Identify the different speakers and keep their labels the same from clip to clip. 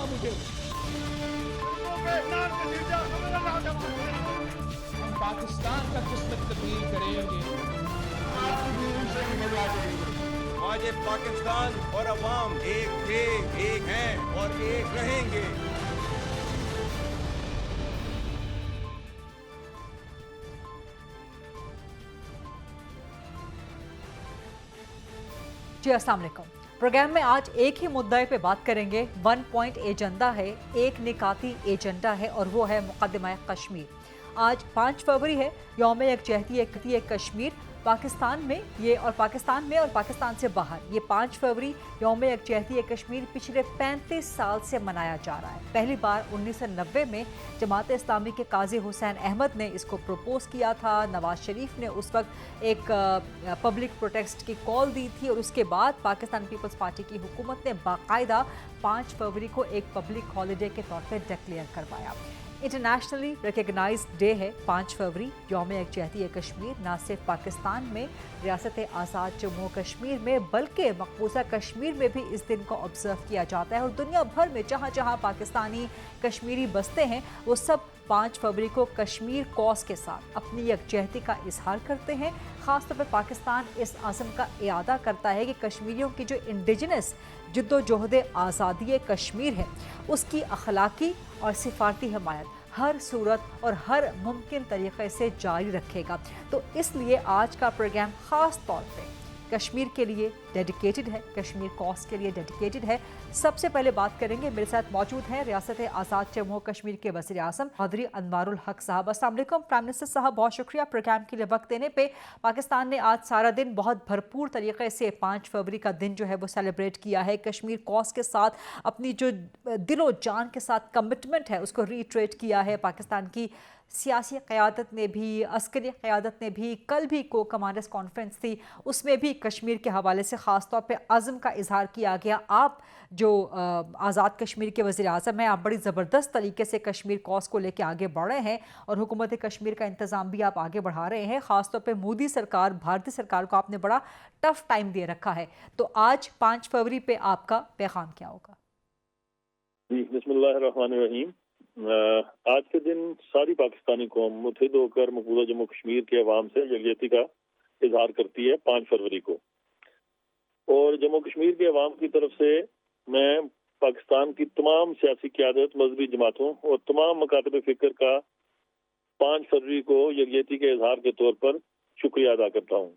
Speaker 1: मुझे। हम पाकिस्तान का किस्मत तब्दील करेंगे।
Speaker 2: आज ये पाकिस्तान और अवाम एक थे, एक हैं और एक रहेंगे।
Speaker 3: जी अस्सलाम वालेकुम। प्रोग्राम में आज एक ही मुद्दे पे बात करेंगे। 1 पॉइंट एजेंडा है, एक निकाती एजेंडा है और वो है मुकदमा कश्मीर। आज 5 फरवरी है, यौम यकजहती कश्मीर। पाकिस्तान में और पाकिस्तान से बाहर ये 5 फरवरी यौम यकजहती कश्मीर पिछले 35 साल से मनाया जा रहा है। पहली बार 1990 में जमात इस्लामी के काजी हुसैन अहमद ने इसको प्रपोज किया था। नवाज शरीफ ने उस वक्त एक पब्लिक प्रोटेस्ट की कॉल दी थी और उसके बाद पाकिस्तान पीपल्स पार्टी की हुकूमत ने बाकायदा 5 फरवरी को एक पब्लिक हॉलीडे के तौर पर डिक्लेयर करवाया। इंटरनेशनली रिकग्नाइज डे है 5 फरवरी यौम यकजहती कश्मीर। न सिर्फ पाकिस्तान में रियासत आज़ाद जम्मू कश्मीर में बल्कि मकबूजा कश्मीर में भी इस दिन को ऑब्जर्व किया जाता है और दुनिया भर में जहाँ जहाँ पाकिस्तानी कश्मीरी बसते हैं वो सब 5 फरवरी को कश्मीर कॉज के साथ अपनी यकजहती का इजहार करते हैं। ख़ासतौर पर पाकिस्तान इस आज़म का इरादा करता है कि कश्मीरियों की जो इंडिजिनस जद्दोजहद आज़ादी कश्मीर है उसकी अखलाकी और सिफारती हमायत हर सूरत और हर मुमकिन तरीक़े से जारी रखेगा। तो इसलिए आज का प्रोग्राम ख़ास तौर पे कश्मीर के लिए डेडिकेटेड है, कश्मीर कॉज के लिए डेडिकेटेड है। सबसे पहले बात करेंगे, मेरे साथ मौजूद हैं रियासत आज़ाद जम्मू कश्मीर के वज़ीर आज़म चौधरी अनवारुल हक साहब। अस्सलाम वालेकुम प्राइम मिनिस्टर साहब, बहुत शुक्रिया प्रोग्राम के लिए वक्त देने पे। पाकिस्तान ने आज सारा दिन बहुत भरपूर तरीके से 5 फरवरी का दिन जो है वो सेलिब्रेट किया है। कश्मीर कॉज के साथ अपनी जो दिलो जान के साथ कमिटमेंट है उसको रीट्रेट किया है। पाकिस्तान की सियासी क़यादत ने भी, अस्करी क़यादत ने भी, कल भी को कमांडर्स कॉन्फ्रेंस थी उसमें भी कश्मीर के हवाले से ख़ास तौर पे अज़म का इजहार किया गया। आप जो आज़ाद कश्मीर के वज़ीर आज़म हैं, आप बड़ी ज़बरदस्त तरीके से कश्मीर कॉज को लेकर आगे बढ़ रहे हैं और हुकूमत कश्मीर का इंतज़ाम भी आप आगे बढ़ा रहे हैं। ख़ास तौर पे मोदी सरकार, भारतीय सरकार को आपने बड़ा टफ टाइम दे रखा है। तो आज 5 फरवरी पे आपका पैगाम क्या होगा?
Speaker 4: बिस्मिल्लाहिर्रहमानिर्रहीम। आज के दिन सारी पाकिस्तानी कौम मुत्तहिद होकर मकबूजा जम्मू कश्मीर के अवाम से यकजहती का इजहार करती है 5 फरवरी को। और जम्मू कश्मीर के अवाम की तरफ से मैं पाकिस्तान की तमाम सियासी क़यादत, मजहबी जमातों और तमाम मकातब फ़िक्र का 5 फरवरी को यकजहती के इजहार के तौर पर शुक्रिया अदा करता हूँ।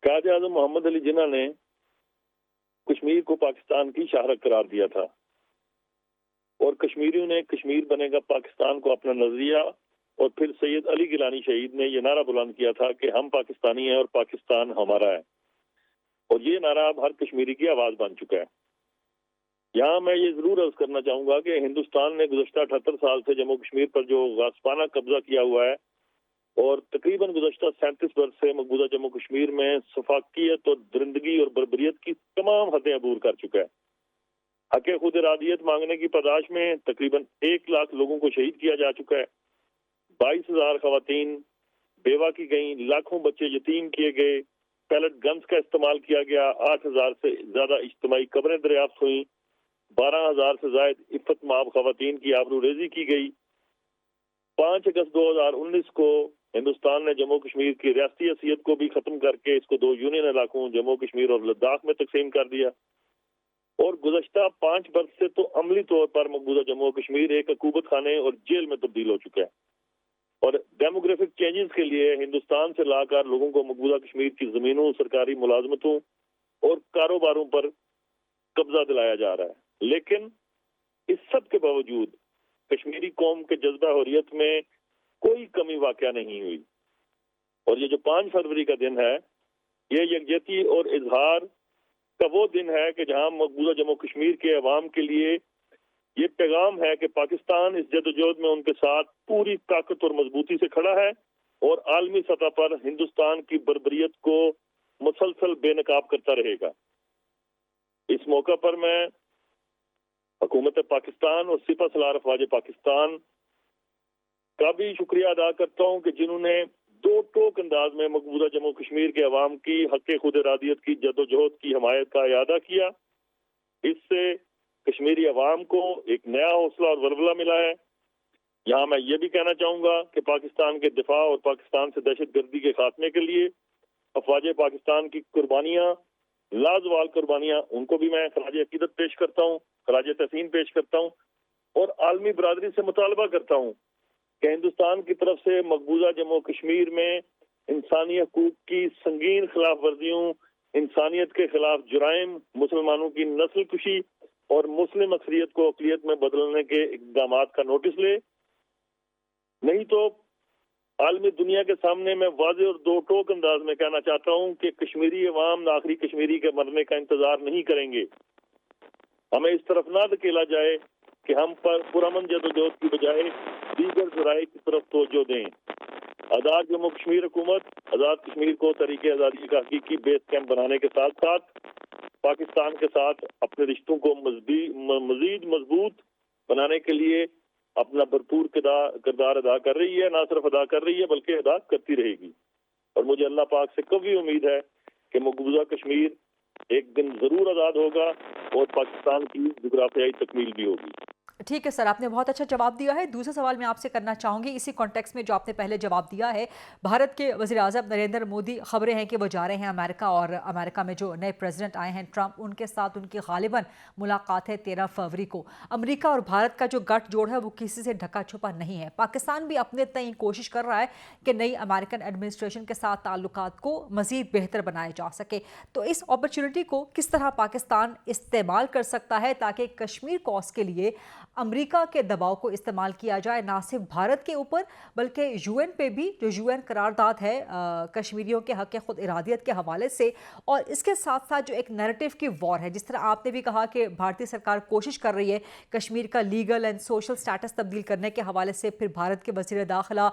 Speaker 4: कायद आज़म मोहम्मद अली जिन्ना ने कश्मीर को पाकिस्तान की शाहरग करार दिया था और कश्मीरियों ने कश्मीर बनेगा पाकिस्तान को अपना नजरिया, और फिर सैयद अली गिलानी शहीद ने यह नारा बुलंद किया था कि हम पाकिस्तानी हैं और पाकिस्तान हमारा है। और ये नारा अब हर कश्मीरी की आवाज बन चुका है। यहाँ मैं ये जरूर अर्ज करना चाहूंगा कि हिंदुस्तान ने गुज़श्ता 78 साल से जम्मू कश्मीर पर जो गासपाना कब्जा किया हुआ है और तकरीबन गुज़श्ता 37 वर्ष से मकबूजा जम्मू कश्मीर में सफाकियत और दरिंदगी और बर्बरियत की तमाम हदें अबूर कर चुका है। हक़ खुद इरादियत मांगने की पदाश में तकरीबन 1 लाख लोगों को शहीद किया जा चुका है। 22,000 खवातीन बेवा की गई, लाखों बच्चे यतीम किए गए, पैलेट गन्स का इस्तेमाल किया गया, 8,000 से ज्यादा इज्तिमाई कब्रें दरियाफ्त हुई, 12,000 से ज्यादा इफ्फत माब खवातीन की आबरू रेजी की गई। 5 अगस्त 2019 को हिंदुस्तान ने जम्मू कश्मीर की रियासती हैसियत को भी खत्म करके इसको 2 यूनियन इलाकों जम्मू कश्मीर और लद्दाख में तकसीम कर दिया। और गुज़श्ता 5 वर्ष से तो अमली तौर पर मकबूजा जम्मू कश्मीर एक हुकूमत खाने और जेल में तब्दील हो चुका है। और डेमोग्राफिक चेंजेस के लिए हिंदुस्तान से लाकर लोगों को मकबूजा कश्मीर की जमीनों, सरकारी मुलाजमतों और कारोबारों पर कब्जा दिलाया जा रहा है। लेकिन इस सब के बावजूद कश्मीरी कौम के जज्बा हुर्रियत में कोई कमी वाक़या नहीं हुई। और ये जो 5 फरवरी का दिन है, ये यकजहती और इजहार का वो दिन है कि जहां मकबूजा जम्मू कश्मीर के अवाम के लिए ये पैगाम है कि पाकिस्तान इस जदोजहद में उनके साथ पूरी ताकत और मजबूती से खड़ा है और आलमी सतह पर हिंदुस्तान की बर्बरियत को मुसलसल बेनकाब करता रहेगा। इस मौका पर मैं हुकूमत पाकिस्तान और सिपह सलार अफवाज पाकिस्तान का भी शुक्रिया अदा करता हूँ कि जिन्होंने 2 टोक अंदाज में मकबूजा जम्मू कश्मीर के अवाम की हक़ खुद इरादियत की जदोजहद की हमायत का इरादा किया। इससे کشمیری عوام کو ایک نیا حوصلہ اور ولولہ ملا ہے. یہاں میں یہ بھی کہنا چاہوں گا کہ پاکستان کے دفاع اور پاکستان سے دہشت گردی کے خاتمے کے لیے افواج پاکستان کی قربانیاں، لازوال قربانیاں، ان کو بھی میں خراج عقیدت پیش کرتا ہوں، خراج تحسین پیش کرتا ہوں، اور عالمی برادری سے مطالبہ کرتا ہوں کہ ہندوستان کی طرف سے مقبوضہ جموں کشمیر میں انسانی حقوق کی سنگین خلاف ورزیوں، انسانیت کے خلاف جرائم، مسلمانوں کی نسل کشی اور مسلم اکثریت کو اقلیت میں بدلنے کے اقدامات کا نوٹس لے. نہیں تو عالمی دنیا کے سامنے میں واضح اور دو ٹوک انداز میں کہنا چاہتا ہوں کہ کشمیری عوام آخری کشمیری کے مرنے کا انتظار نہیں کریں گے. ہمیں اس طرف نہ دھکیلا جائے کہ ہم پر پرامن جدوجہد کی بجائے دیگر ذرائع کی طرف توجہ دیں. آزاد جموں کشمیر حکومت آزاد کشمیر کو تحریک آزادی کا حقیقی بیس کیمپ بنانے کے ساتھ ساتھ پاکستان کے ساتھ اپنے رشتوں کو مزید مضبوط بنانے کے لیے اپنا بھرپور کردار ادا کر رہی ہے. نہ صرف ادا کر رہی ہے بلکہ ادا کرتی رہے گی. اور مجھے اللہ پاک سے قوی امید ہے کہ مقبوضہ کشمیر ایک دن ضرور آزاد ہوگا اور پاکستان کی جغرافیائی تکمیل بھی ہوگی.
Speaker 3: ٹھیک ہے سر، آپ نے بہت اچھا جواب دیا ہے. دوسرا سوال میں آپ سے کرنا چاہوں گی اسی کانٹیکس میں جو آپ نے پہلے جواب دیا ہے. بھارت کے وزیر اعظم نریندر مودی، خبریں ہیں کہ وہ جا رہے ہیں امریکہ، اور امریکہ میں جو نئے پریزیڈنٹ آئے ہیں ٹرمپ، ان کے ساتھ ان کی غالباً ملاقات ہے 13 فروری کو. امریکہ اور بھارت کا جو گٹھ جوڑ ہے وہ کسی سے ڈھکا چھپا نہیں ہے. پاکستان بھی اپنے تئیں کوشش کر رہا ہے کہ نئی امریکن ایڈمنسٹریشن کے ساتھ تعلقات کو مزید بہتر بنایا جا سکے. تو اس اپرچونٹی کو کس طرح پاکستان استعمال کر سکتا ہے تاکہ کشمیر کوس کے لیے امریکہ کے دباؤ کو استعمال کیا جائے، نہ صرف بھارت کے اوپر بلکہ یو این پہ بھی، جو یو این قرارداد ہے کشمیریوں کے حق خود ارادیت کے حوالے سے، اور اس کے ساتھ ساتھ جو ایک نیریٹو کی وار ہے. جس طرح آپ نے بھی کہا کہ بھارتی سرکار کوشش کر رہی ہے کشمیر کا لیگل اینڈ سوشل سٹیٹس تبدیل کرنے کے حوالے سے، پھر بھارت کے وزیر داخلہ،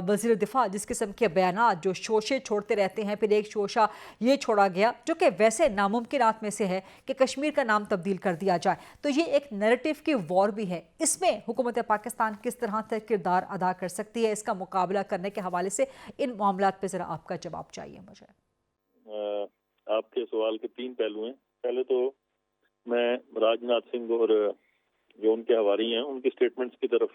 Speaker 3: وزیر دفاع جس قسم کے بیانات جو شوشے چھوڑتے رہتے ہیں. پھر ایک شوشہ یہ چھوڑا گیا جو کہ ویسے ناممکنات میں سے ہے کہ کشمیر کا نام تبدیل کر دیا جائے. تو یہ ایک نیریٹو کی وار بھی ہے. اس میں حکومت پاکستان کس طرح سے کردار ادا کر سکتی ہے؟ اس کا مقابلہ کرنے کے حوالے سے ان معاملات پہ ذرا آپ کا جواب چاہیے مجھے.
Speaker 4: آپ کے سوال کے 3 پہلو ہیں. پہلے تو میں راج ناتھ سنگھ اور جو ان کے حواری ہیں ان کی سٹیٹمنٹس کی طرف،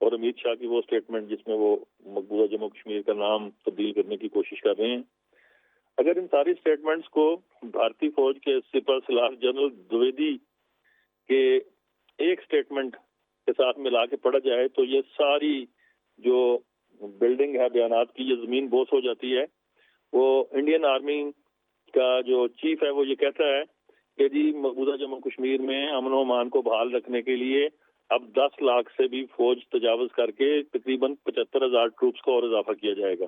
Speaker 4: اور امت شاہ کی وہ سٹیٹمنٹ جس میں وہ مقبوضہ جموں کشمیر کا نام تبدیل کرنے کی کوشش کر رہے ہیں، اگر ان ساری سٹیٹمنٹس کو بھارتی فوج کے سپہ سالار جنرل دویدی کے ایک سٹیٹمنٹ کے ساتھ ملا کے پڑھا جائے تو یہ ساری جو بلڈنگ ہے بیانات کی، یہ زمین بوس ہو جاتی ہے. وہ انڈین آرمی کا جو چیف ہے وہ یہ کہتا ہے کہ جی مقبوضہ جموں کشمیر میں امن و امان کو بحال رکھنے کے لیے اب 10 لاکھ سے بھی فوج تجاوز کر کے تقریباً 75,000 ٹروپس کو اور اضافہ کیا جائے گا.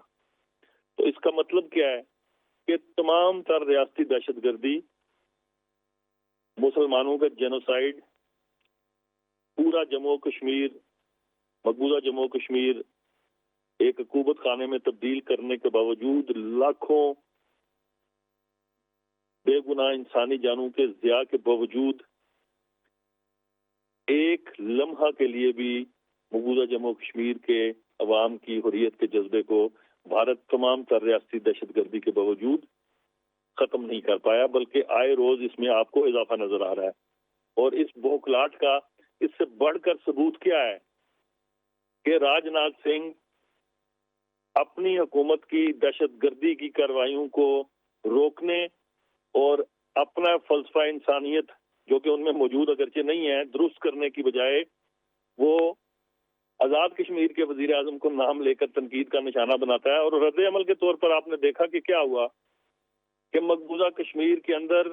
Speaker 4: تو اس کا مطلب کیا ہے کہ تمام تر ریاستی دہشت گردی، مسلمانوں کا جینوسائیڈ، پورا جموں کشمیر، مقبوضہ جموں کشمیر ایک حکومت خانے میں تبدیل کرنے کے باوجود لاکھوں بے گناہ انسانی جانوں کے ضیاع کے باوجود ایک لمحہ کے لیے بھی مقبوضہ جموں کشمیر کے عوام کی حریت کے جذبے کو بھارت تمام تر ریاستی دہشت گردی کے باوجود ختم نہیں کر پایا، بلکہ آئے روز اس میں آپ کو اضافہ نظر آ رہا ہے. اور اس بوکھلاٹ کا اس سے بڑھ کر ثبوت کیا ہے کہ راج ناتھ سنگھ اپنی حکومت کی دہشت گردی کی کارروائیوں کو روکنے اور اپنا فلسفہ انسانیت جو کہ ان میں موجود اگرچہ نہیں ہے درست کرنے کی بجائے وہ آزاد کشمیر کے وزیر اعظم کو نام لے کر تنقید کا نشانہ بناتا ہے. اور رد عمل کے طور پر آپ نے دیکھا کہ کیا ہوا کہ مقبوضہ کشمیر کے اندر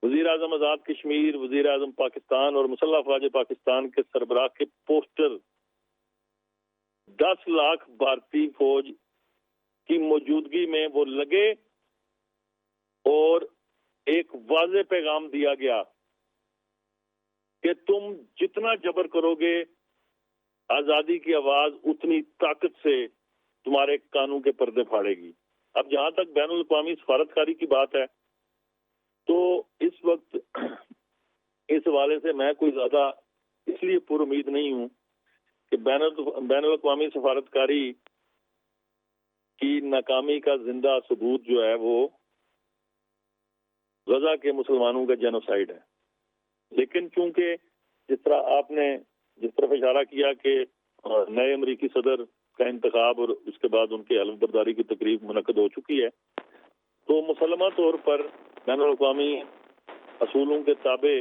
Speaker 4: وزیر اعظم آزاد کشمیر، وزیر اعظم پاکستان اور مسلح افواج پاکستان کے سربراہ کے پوسٹر 10 لاکھ بھارتی فوج کی موجودگی میں وہ لگے اور ایک واضح پیغام دیا گیا کہ تم جتنا جبر کرو گے آزادی کی آواز اتنی طاقت سے تمہارے کانوں کے پردے پھاڑے گی. اب جہاں تک بین الاقوامی سفارتکاری کی بات ہے تو اس وقت اس حوالے سے میں کوئی زیادہ اس لیے پر امید نہیں ہوں کہ بین الاقوامی سفارتکاری کی ناکامی کا زندہ ثبوت جو ہے وہ غزہ کے مسلمانوں کا جینوسائیڈ ہے. لیکن چونکہ جس طرف اشارہ کیا کہ نئے امریکی صدر کا انتخاب اور اس کے بعد ان کے حلف برداری کی تقریب منعقد ہو چکی ہے، تو مسلمہ طور پر بین الاقوامی اصولوں کے تابع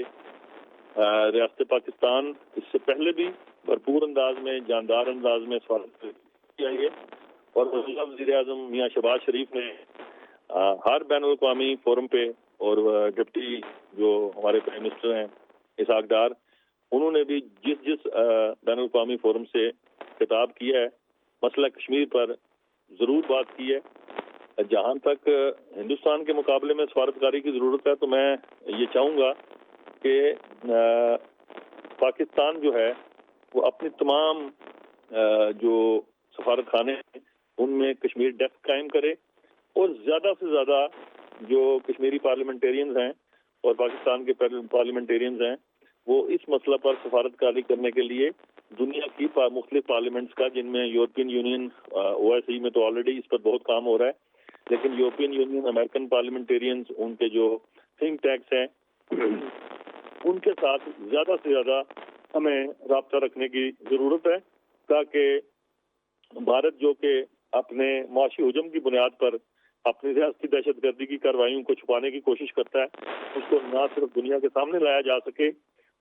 Speaker 4: ریاست پاکستان اس سے پہلے بھی بھرپور انداز میں، جاندار انداز میں سفارت کیا ہے، اور وزیر اعظم میاں شہباز شریف نے ہر بین الاقوامی فورم پہ، اور ڈپٹی جو ہمارے پرائم منسٹر ہیں اسحاق ڈار، انہوں نے بھی جس بین الاقوامی فورم سے خطاب کیا ہے، مسئلہ کشمیر پر ضرور بات کی ہے۔ جہاں تک ہندوستان کے مقابلے میں سفارتکاری کی ضرورت ہے، تو میں یہ چاہوں گا کہ پاکستان جو ہے وہ اپنی تمام جو سفارت خانے ہیں ان میں کشمیر ڈیسک قائم کرے، اور زیادہ سے زیادہ جو کشمیری پارلیمنٹیرینز ہیں اور پاکستان کے پارلیمنٹیرینز ہیں وہ اس مسئلہ پر سفارتکاری کرنے کے لیے دنیا کی مختلف پارلیمنٹس کا، جن میں یورپین یونین، OSCE میں تو آلریڈی اس پر بہت کام ہو رہا ہے، لیکن یورپین یونین، امریکن پارلیمنٹیرینز، ان کے جو تھنک ٹینکس ہیں ان کے ساتھ زیادہ سے زیادہ ہمیں رابطہ رکھنے کی ضرورت ہے، تاکہ بھارت جو کہ اپنے معاشی حجم کی بنیاد پر اپنی ریاستی دہشت گردی کی کارروائیوں کو چھپانے کی کوشش کرتا ہے، اس کو نہ صرف دنیا کے سامنے لایا جا سکے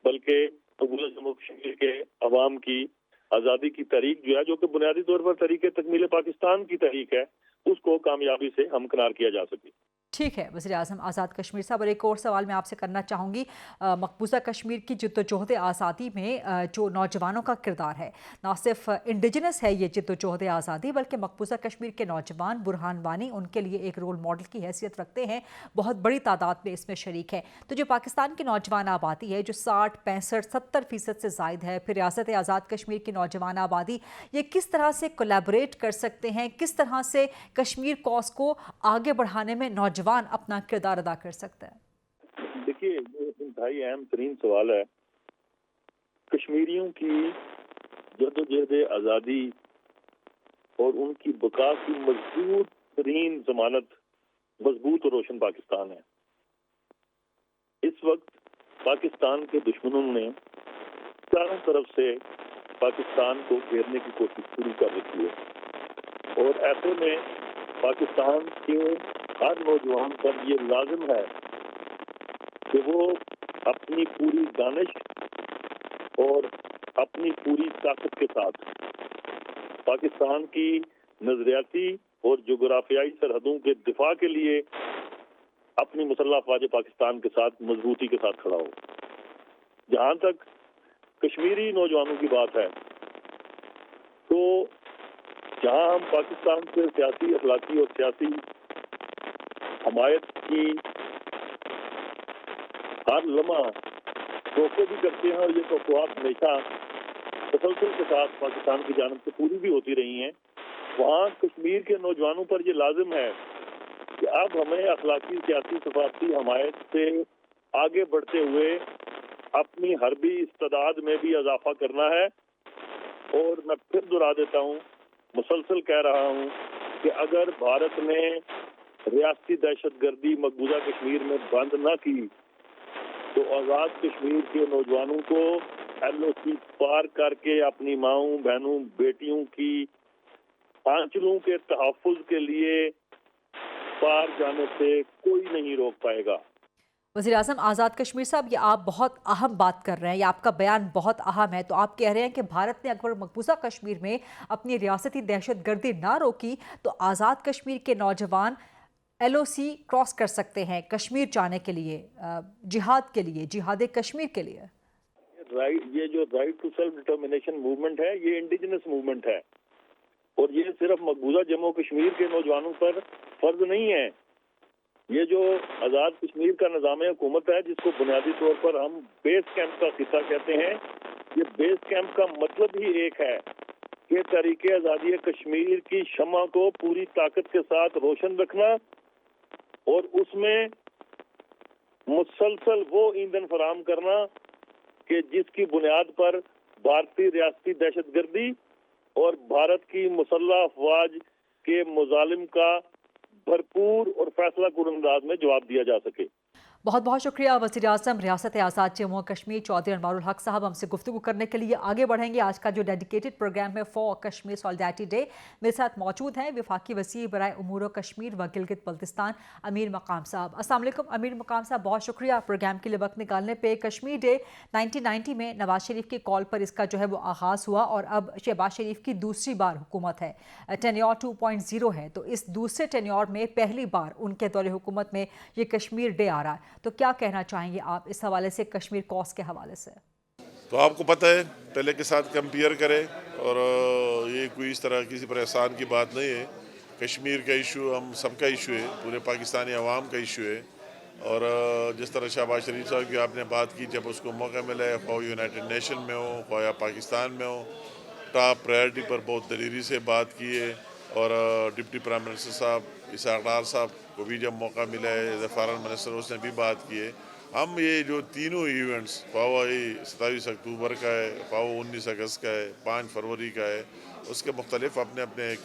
Speaker 4: بلکہ مقبوضہ جموں کشمیر کے عوام کی آزادی کی تحریک جو ہے، جو کہ بنیادی طور پر تحریک تکمیل پاکستان کی تحریک ہے، اس کو کامیابی سے ہمکنار کیا جا سکے۔
Speaker 3: ٹھیک ہے وزیر اعظم آزاد کشمیر صاحب، اور ایک اور سوال میں آپ سے کرنا چاہوں گی، مقبوضہ کشمیر کی جدوجہد آزادی میں جو نوجوانوں کا کردار ہے، نہ صرف انڈیجنس ہے یہ جدوجہد آزادی، بلکہ مقبوضہ کشمیر کے نوجوان برہان وانی ان کے لیے ایک رول ماڈل کی حیثیت رکھتے ہیں، بہت بڑی تعداد میں اس میں شریک ہے۔ تو جو پاکستان کی نوجوان آبادی ہے جو 60، 65، 70% سے زائد ہے، پھر ریاست آزاد کشمیر کی نوجوان آبادی، یہ کس طرح سے کولیبریٹ کر سکتے ہیں، کس طرح سے کشمیر کاز کو آگے بڑھانے میں نوجوان اپنا کردار ادا کر سکتا ہے؟
Speaker 4: دیکھیے یہ انتہائی اہم ترین سوال ہے۔ کشمیریوں کی جدوجہد آزادی اور ان کی بقا کی مضبوط ترین ضمانت مضبوط اور روشن پاکستان ہے۔ اس وقت پاکستان کے دشمنوں نے چاروں طرف سے پاکستان کو گھیرنے کی کوشش شروع کر رکھی ہے، اور ایسے میں پاکستان کے ہر نوجوان پر یہ لازم ہے کہ وہ اپنی پوری دانش اور اپنی پوری طاقت کے ساتھ پاکستان کی نظریاتی اور جغرافیائی سرحدوں کے دفاع کے لیے اپنی مسلح افواج پاکستان کے ساتھ مضبوطی کے ساتھ کھڑا ہو۔ جہاں تک کشمیری نوجوانوں کی بات ہے، تو جہاں ہم پاکستان سے سیاسی، اخلاقی اور سیاسی حمایت کی ہر لمحہ توقع بھی کرتے ہیں، اور یہ توقعات ہمیشہ تسلسل کے ساتھ پاکستان کی جانب سے پوری بھی ہوتی رہی ہیں، وہاں کشمیر کے نوجوانوں پر یہ لازم ہے کہ اب ہمیں اخلاقی، سیاسی، ثقافتی حمایت سے آگے بڑھتے ہوئے اپنی حربی استعداد میں بھی اضافہ کرنا ہے۔ اور میں پھر دہرا دیتا ہوں، مسلسل کہہ رہا ہوں کہ اگر بھارت نے ریاستی دہشت گردی مقبوضہ کشمیر میں بند نہ کی تو آزاد کشمیر کے نوجوانوں کو LOC پار کر کے اپنی ماؤں، بہنوں، بیٹیوں کی آنچلوں کے تحفظ کے لیے پار جانے سے کوئی نہیں روک پائے گا۔
Speaker 3: وزیر اعظم آزاد کشمیر صاحب، یہ آپ بہت اہم بات کر رہے ہیں، یہ آپ کا بیان بہت اہم ہے۔ تو آپ کہہ رہے ہیں کہ بھارت نے اگر مقبوضہ کشمیر میں اپنی ریاستی دہشت گردی نہ روکی تو آزاد کشمیر کے نوجوان LOC کراس کر سکتے ہیں کشمیر جانے کے لیے، جہاد کے لیے، جہاد کشمیر کے لیے۔
Speaker 4: یہ جو right to self determination movement ہے، یہ انڈیجنس موومنٹ ہے، اور یہ صرف مقبوضہ جموں کشمیر کے نوجوانوں پر فرض نہیں ہے۔ یہ جو آزاد کشمیر کا نظام حکومت ہے، جس کو بنیادی طور پر ہم بیس کیمپ کا خطہ کہتے ہیں، یہ بیس کیمپ کا مطلب ہی ایک ہے کہ تحریک آزادی کشمیر کی شمع کو پوری طاقت کے ساتھ روشن رکھنا، اور اس میں مسلسل وہ ایندھن فراہم کرنا کہ جس کی بنیاد پر بھارتی ریاستی دہشت گردی اور بھارت کی مسلح افواج کے مظالم کا بھرپور اور فیصلہ کن انداز میں جواب دیا جا سکے۔
Speaker 3: बहुत बहुत शुक्रिया वज़ीर आज़म रियासत आज़ाद जम्मू कश्मीर चौधरी अनवारुल हक साहब हमसे गुफ्तगू करने के लिए। आगे बढ़ेंगे। आज का जो डेडिकेटेड प्रोग्राम है फॉर कश्मीर सॉलिडारिटी डे, मेरे साथ मौजूद हैं वफाकी वज़ीर बराए उमूर कश्मीर व गिलगित बल्तिस्तान अमीर मकाम साहब। अस्सलाम वालेकुम अमीर मकाम साहब, बहुत शुक्रिया प्रोग्राम के लिए वक्त निकालने पे। कश्मीर डे 1990 में नवाज शरीफ की कॉल पर इसका जो है वो आगाज़ हुआ और अब शहबाज शरीफ की दूसरी बार हुकूमत है, टेन्योर 2.0 है। तो इस दूसरे टेन्योर में पहली बार उनके दौरे हुकूमत में ये कश्मीर डे आ रहा है, तो क्या कहना चाहेंगे आप इस हवाले से, कश्मीर कॉज के हवाले से?
Speaker 5: तो आपको पता है पहले के साथ कंपेयर करें, और ये कोई इस तरह किसी पर एहसान की बात नहीं है। कश्मीर का इशू हम सबका इशू है, पूरे पाकिस्तानी अवाम का इशू है। और जिस तरह शहबाज शरीफ साहब की आपने बात की, जब उसको मौका मिला है, ख्वाह यूनाइटेड नेशन में हो ख्वाह या पाकिस्तान में हो, टॉप प्रायोरिटी पर बहुत दलेरी से बात की है। और डिप्टी प्राइम मिनिस्टर साहब इसहाक डार साहब को भी जब मौका मिला है एज ए फॉरेन मिनिस्टर, उसने भी बात की है। हम ये जो तीनों इवेंट्स, ख्वाह 27 अक्टूबर का है, ख्वाह 19 अगस्त का है, 5 फरवरी का है, उसके मुख्तलिफ अपने अपने एक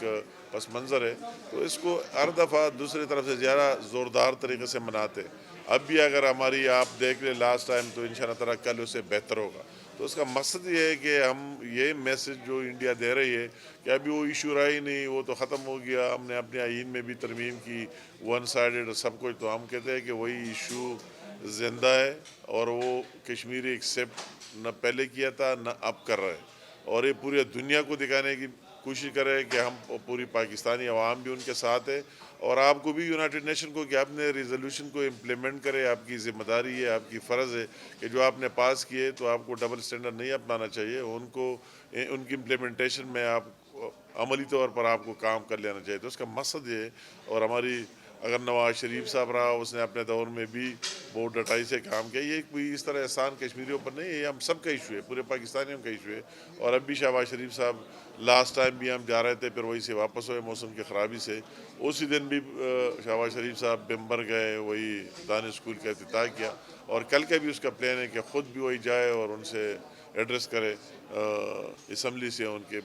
Speaker 5: पस मंज़र है। तो इसको हर दफ़ा दूसरी तरफ से ज़्यादा ज़ोरदार तरीके से मनाते। अब भी अगर हमारी आप देख लें लास्ट टाइम, तो इंशाअल्लाह ताला कल उससे बेहतर होगा। तो उसका मकसद ये है कि हम ये मैसेज जो इंडिया दे रही है कि अभी वो इशू रहा ही नहीं, वो तो ख़त्म हो गया, हमने अपने आइन में भी तरमीम की, वन साइडेड सब कुछ। तो हम कहते हैं कि वही इशू ज़िंदा है और वो कश्मीर एक्सेप्ट न पहले किया था न अब कर रहे हैं, और ये पूरी दुनिया को दिखाने की कोशिश कर रहे हैं कि हम पूरी पाकिस्तानी अवाम भी उनके साथ है। और आपको भी यूनाइटेड नेशन को कि आपने रिजोल्यूशन को इम्प्लीमेंट करें, आपकी ज़िम्मेदारी है, आपकी फ़र्ज़ है कि जो आपने पास किए, तो आपको डबल स्टैंडर्ड नहीं अपनाना चाहिए, उनको उनकी इम्प्लीमेंटेशन में आप अमली तौर पर आपको काम कर लेना चाहिए। तो उसका मकसद ये है। और हमारी अगर नवाज शरीफ साहब रहा, उसने अपने दौर में भी बहुत डटाई से काम किया। ये कोई इस तरह एहसान कश्मीरियों पर नहीं है, ये हम सब का इशू है, पूरे पाकिस्तानियों का इशू है। और अब भी शहबाज शरीफ साहब लास्ट टाइम भी हम जा रहे थे, फिर वहीं से वापस हुए मौसम की ख़राबी से। उसी दिन भी शहबाज शरीफ साहब बिम्बर गए, वही दानिश स्कूल का इफ्तिताह किया, और कल का भी उसका प्लान है कि ख़ुद भी वही जाए और उनसे एड्रेस करे असम्बली से उनके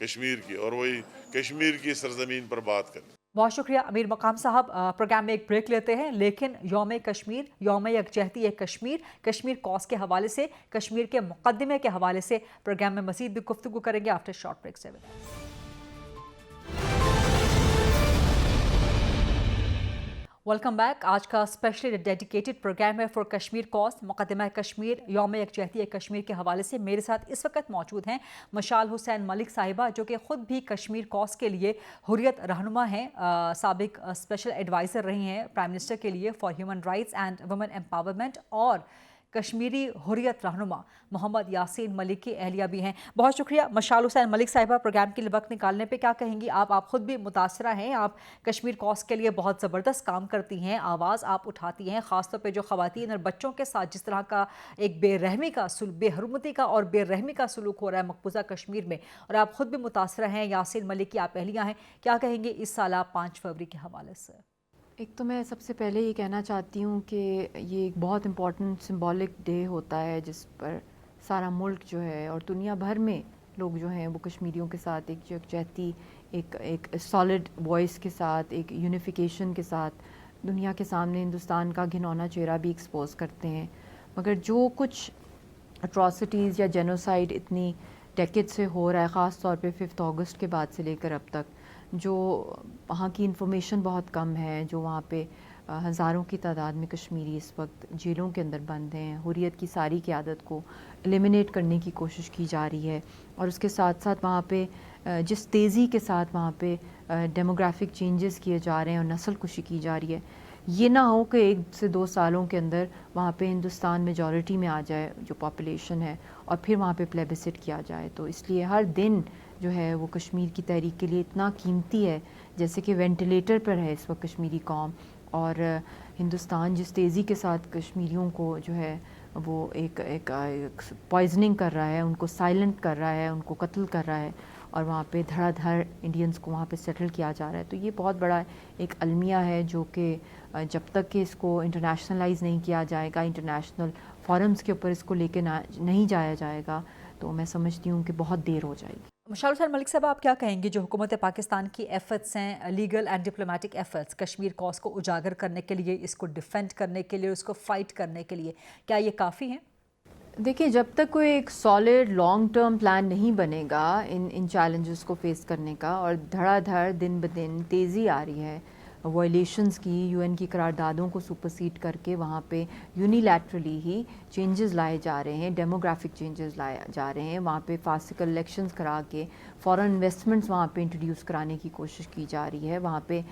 Speaker 5: कश्मीर की, और वही कश्मीर की सरजमीन पर बात करें।
Speaker 3: बहुत शुक्रिया अमीर मकाम साहब। प्रोग्राम में एक ब्रेक लेते हैं, लेकिन यौम कश्मीर, यौम यकजहती कश्मीर, कश्मीर कॉज के हवाले से, कश्मीर के मुकदमे के हवाले से प्रोग्राम में मज़ीद भी गुफ्तगू करेंगे आफ्टर शॉर्ट ब्रेक से। Welcome back. आज का स्पेशली डेडिकेटेड प्रोग्राम है फॉर कश्मीर कॉज, मुकदमा कश्मीर, यौम यकजहती कश्मीर के हवाले से। मेरे साथ इस वक्त मौजूद हैं मशाल हुसैन मलिक साहिबा, जो कि ख़ुद भी कश्मीर कॉज के लिए हुर्रियत रहनुमा हैं, साबिक स्पेशल एडवाइज़र रही हैं प्राइम मिनिस्टर के लिए for human rights and women empowerment, और कश्मीरी हुर्रियत रहनुमा मोहम्मद यासीन मलिक की अहलिया भी हैं। बहुत शुक्रिया मशाल हुसैन मलिक साहिबा प्रोग्राम के लिए वक्त निकालने पे। क्या कहेंगी आप खुद भी मुतासरा हैं, आप कश्मीर कॉज के लिए बहुत ज़बरदस्त काम करती हैं, आवाज़ आप उठाती हैं, ख़ासतौर पे जो ख़वातीन और बच्चों के साथ जिस तरह का एक बेरहमी का बेहरमती का और बेरहमी का सलूक हो रहा है मकबूजा कश्मीर में, और आप खुद भी मुतासरा हैं, यासीन मलिक की आप अहलिया हैं। क्या कहेंगे इस साल 5 फरवरी के हवाले से?
Speaker 6: एक तो मैं सबसे पहले ये कहना चाहती हूँ कि ये एक बहुत इम्पॉर्टेंट सिंबॉलिक डे होता है, जिस पर सारा मुल्क जो है और दुनिया भर में लोग जो हैं वो कश्मीरियों के साथ एक यकजहती, एक सॉलिड वॉइस के साथ, एक यूनिफिकेशन के साथ दुनिया के सामने हिंदुस्तान का घिनौना चेहरा भी एक्सपोज करते हैं। मगर जो कुछ अट्रॉसिटीज़ या जेनोसाइड इतनी डेकेड से हो रहा है, ख़ास तौर पे 5 अगस्त के बाद से लेकर अब तक, जो वहाँ की इंफॉर्मेशन बहुत कम है, जो वहाँ पे हज़ारों की तादाद में कश्मीरी इस वक्त जेलों के अंदर बंद हैं, हुर्रियत की सारी क़यादत को एलिमिनेट करने की कोशिश की जा रही है। और उसके साथ साथ वहाँ पे जिस तेज़ी के साथ वहाँ पे डेमोग्राफिक चेंजेस किए जा रहे हैं और नस्ल कुशी की जा रही है, ये ना हो कि 1 से 2 सालों के अंदर वहाँ पे हिंदुस्तान मेजॉरिटी में आ जाए जो पॉपुलेशन है, और फिर वहाँ पे प्लेबिसिट किया जाए। तो इसलिए हर दिन जो है वो कश्मीर की तहरीक के लिए इतना कीमती है, जैसे कि वेंटिलेटर पर है इस वक्त कश्मीरी कौम। और हिंदुस्तान जिस तेज़ी के साथ कश्मीरियों को जो है वो एक पॉइजनिंग कर रहा है, उनको साइलेंट कर रहा है, उनको कत्ल कर रहा है, और वहाँ पे धड़ाधड़ इंडियंस को वहाँ पे सेटल किया जा रहा है। तो ये बहुत बड़ा एक अलमिया है, जो कि जब तक कि इसको इंटरनेशनलाइज नहीं किया जाएगा, इंटरनेशनल फोरम्स के ऊपर इसको लेके नहीं जाया जाएगा, तो मैं समझती हूँ कि बहुत देर हो जाएगी।
Speaker 3: मुशाल हुसैन मलिक साहब, आप क्या कहेंगे जो हुकूमत पाकिस्तान की एफर्ट्स हैं, legal and diplomatic efforts Kashmir cause को उजागर करने के लिए, इसको डिफेंड करने के लिए, उसको फाइट करने के लिए, क्या ये काफ़ी हैं?
Speaker 6: देखिए, जब तक कोई एक सॉलिड लॉन्ग टर्म प्लान नहीं बनेगा इन चैलेंजेस को फेस करने का, और धड़ाधड़ दिन ब दिन तेज़ी आ रही है वायलेशंस की, यूएन की करारदादों को सुपरसीड करके वहाँ पे यूनिलैटरली ही चेंजेस लाए जा रहे हैं, डेमोग्राफिक चेंजेस लाए जा रहे हैं, वहाँ पे फासिकल इलेक्शंस करा के फॉरेन इन्वेस्टमेंट्स वहाँ पे इंट्रोड्यूस कराने की कोशिश की जा रही है, वहाँ पे